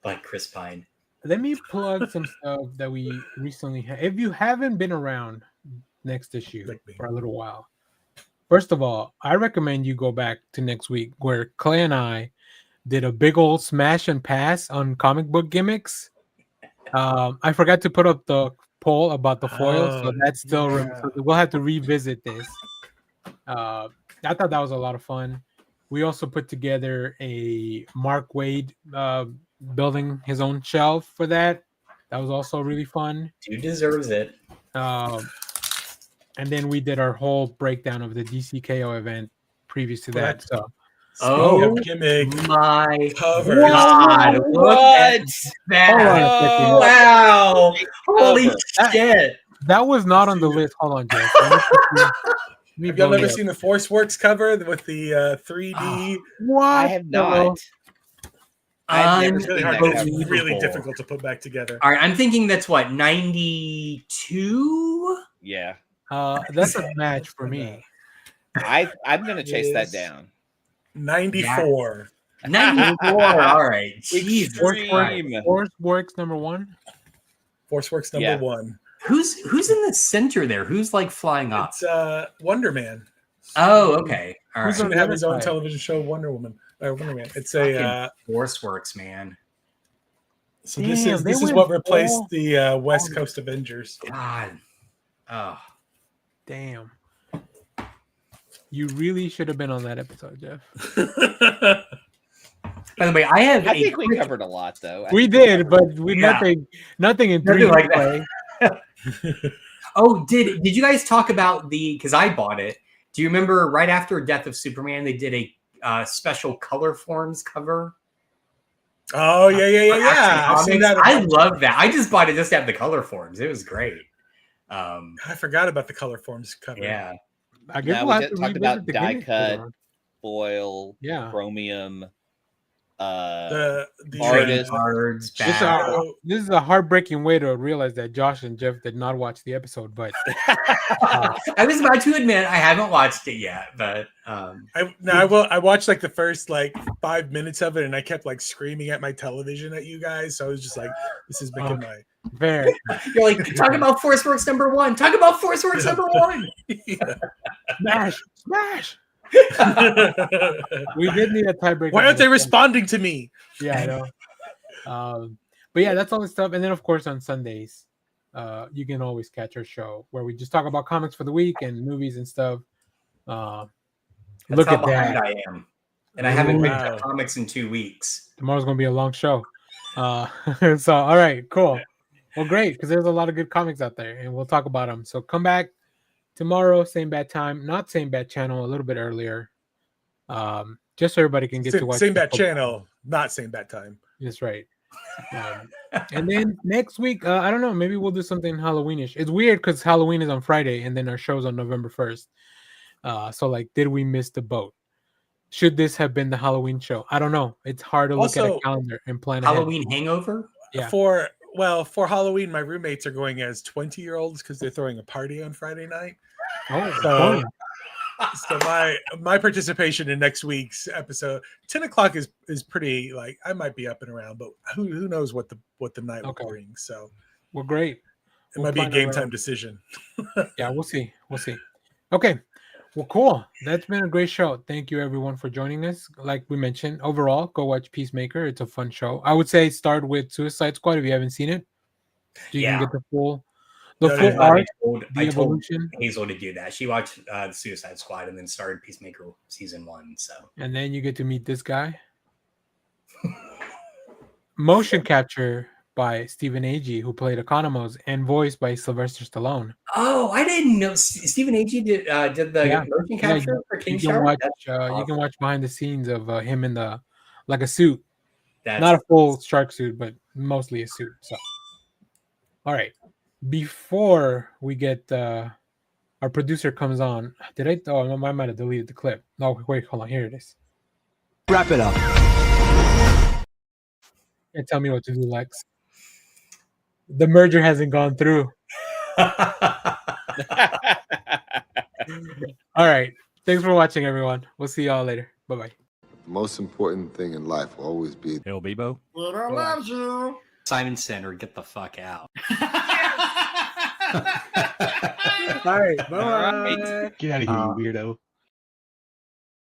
like Chris Pine. Let me plug some stuff that we recently had. If you haven't been around Next Issue for a little while, first of all, I recommend you go back to next week where Clay and I did a big old smash and pass on comic book gimmicks. I forgot to put up the poll about the foil, so that's still so we'll have to revisit this. I thought that was a lot of fun. We also put together a Mark Waid building his own shelf for that. That was also really fun. Dude deserves it. And then we did our whole breakdown of the DCKO event previous to that. So gimmick my cover. God! What? Wow! Holy shit! That was not on the list. Hold on, Jeff. Have y'all ever seen the Force Works cover with the 3D? What? I have not. It's really difficult to put back together. All right, I'm thinking that's what 92. Yeah. That's a match for me. I'm gonna chase that down. 94. 94. All right. Jesus. Force Works number 1. Force Works number 1. Who's in the center there? Who's like flying up? It's Wonder Man. Oh, okay. All right. He's going to have his own television show, Wonder Man. It's a Force Works, man. So this is what replaced the West Coast Avengers. God. Oh. Damn. You really should have been on that episode, Jeff. By the way, I think we covered a lot, though. We did, but nothing in 3 like that. Oh, did you guys talk about because I bought it. Do you remember right after Death of Superman, they did a special color forms cover? Oh yeah. I've seen that. I love that. I just bought it just to have the color forms. It was great. I forgot about the color forms cover. Yeah. I guess Now we'll we have to talked revisit about the die gimmicks cut, later on. foil, Yeah. chromium, The artist. Cards, This is a heartbreaking way to realize that Josh and Jeff did not watch the episode, but I was about to admit I haven't watched it yet, but I watched like the first like 5 minutes of it, and I kept like screaming at my television at you guys. So I was just like, "This is making my." fair. you're like, talk about Force Works #1. Talk about Force Works #1. Smash. We did need a tiebreaker. Why aren't they responding to me? Yeah, I know. But yeah, that's all the stuff. And then of course on Sundays, you can always catch our show where we just talk about comics for the week and movies and stuff. Look how at that. behind I am. And I haven't picked Wow. up comics in 2 weeks. Tomorrow's gonna be a long show. So all right, cool. Well, great, because there's a lot of good comics out there, and we'll talk about them. So come back tomorrow, same bad time, not same bad channel, a little bit earlier. Just so everybody can get to watch Same bad channel, not same bad time. That's right. And then next week, I don't know, maybe we'll do something Halloweenish. It's weird because Halloween is on Friday, and then our show's on November 1st. So like, did we miss the boat? Should this have been the Halloween show? I don't know. It's hard to look at a calendar and plan Halloween hangover? Yeah. For Halloween, my roommates are going as 20-year-olds because they're throwing a party on Friday night. Oh, So my participation in next week's episode, 10 o'clock is pretty, like, I might be up and around, but who knows what the night will bring. So well, great. It might be a game time decision. Yeah, we'll see. Okay. Well, cool. That's been a great show. Thank you, everyone, for joining us. Like we mentioned, overall, go watch Peacemaker. It's a fun show. I would say start with Suicide Squad if you haven't seen it. So you can get the full arc, I told Hazel to do that. She watched the Suicide Squad and then started Peacemaker season 1. So and then you get to meet this guy. Motion capture by Stephen Agee, who played Economos, and voiced by Sylvester Stallone. Oh, I didn't know Stephen Agee did the motion capture for King Shark. You can watch behind the scenes of him in the a suit. That's not a full shark suit, but mostly a suit. So, all right. Before we get our producer comes on, I might have deleted the clip. No, wait, hold on. Here it is. Wrap it up. And tell me what to do, Lex. The merger hasn't gone through. All right. Thanks for watching, everyone. We'll see y'all later. Bye-bye. The most important thing in life will always be Hell, Bebo. Twitter loves you. Simon Center, get the fuck out. All right. Bye. Get out of here, you weirdo.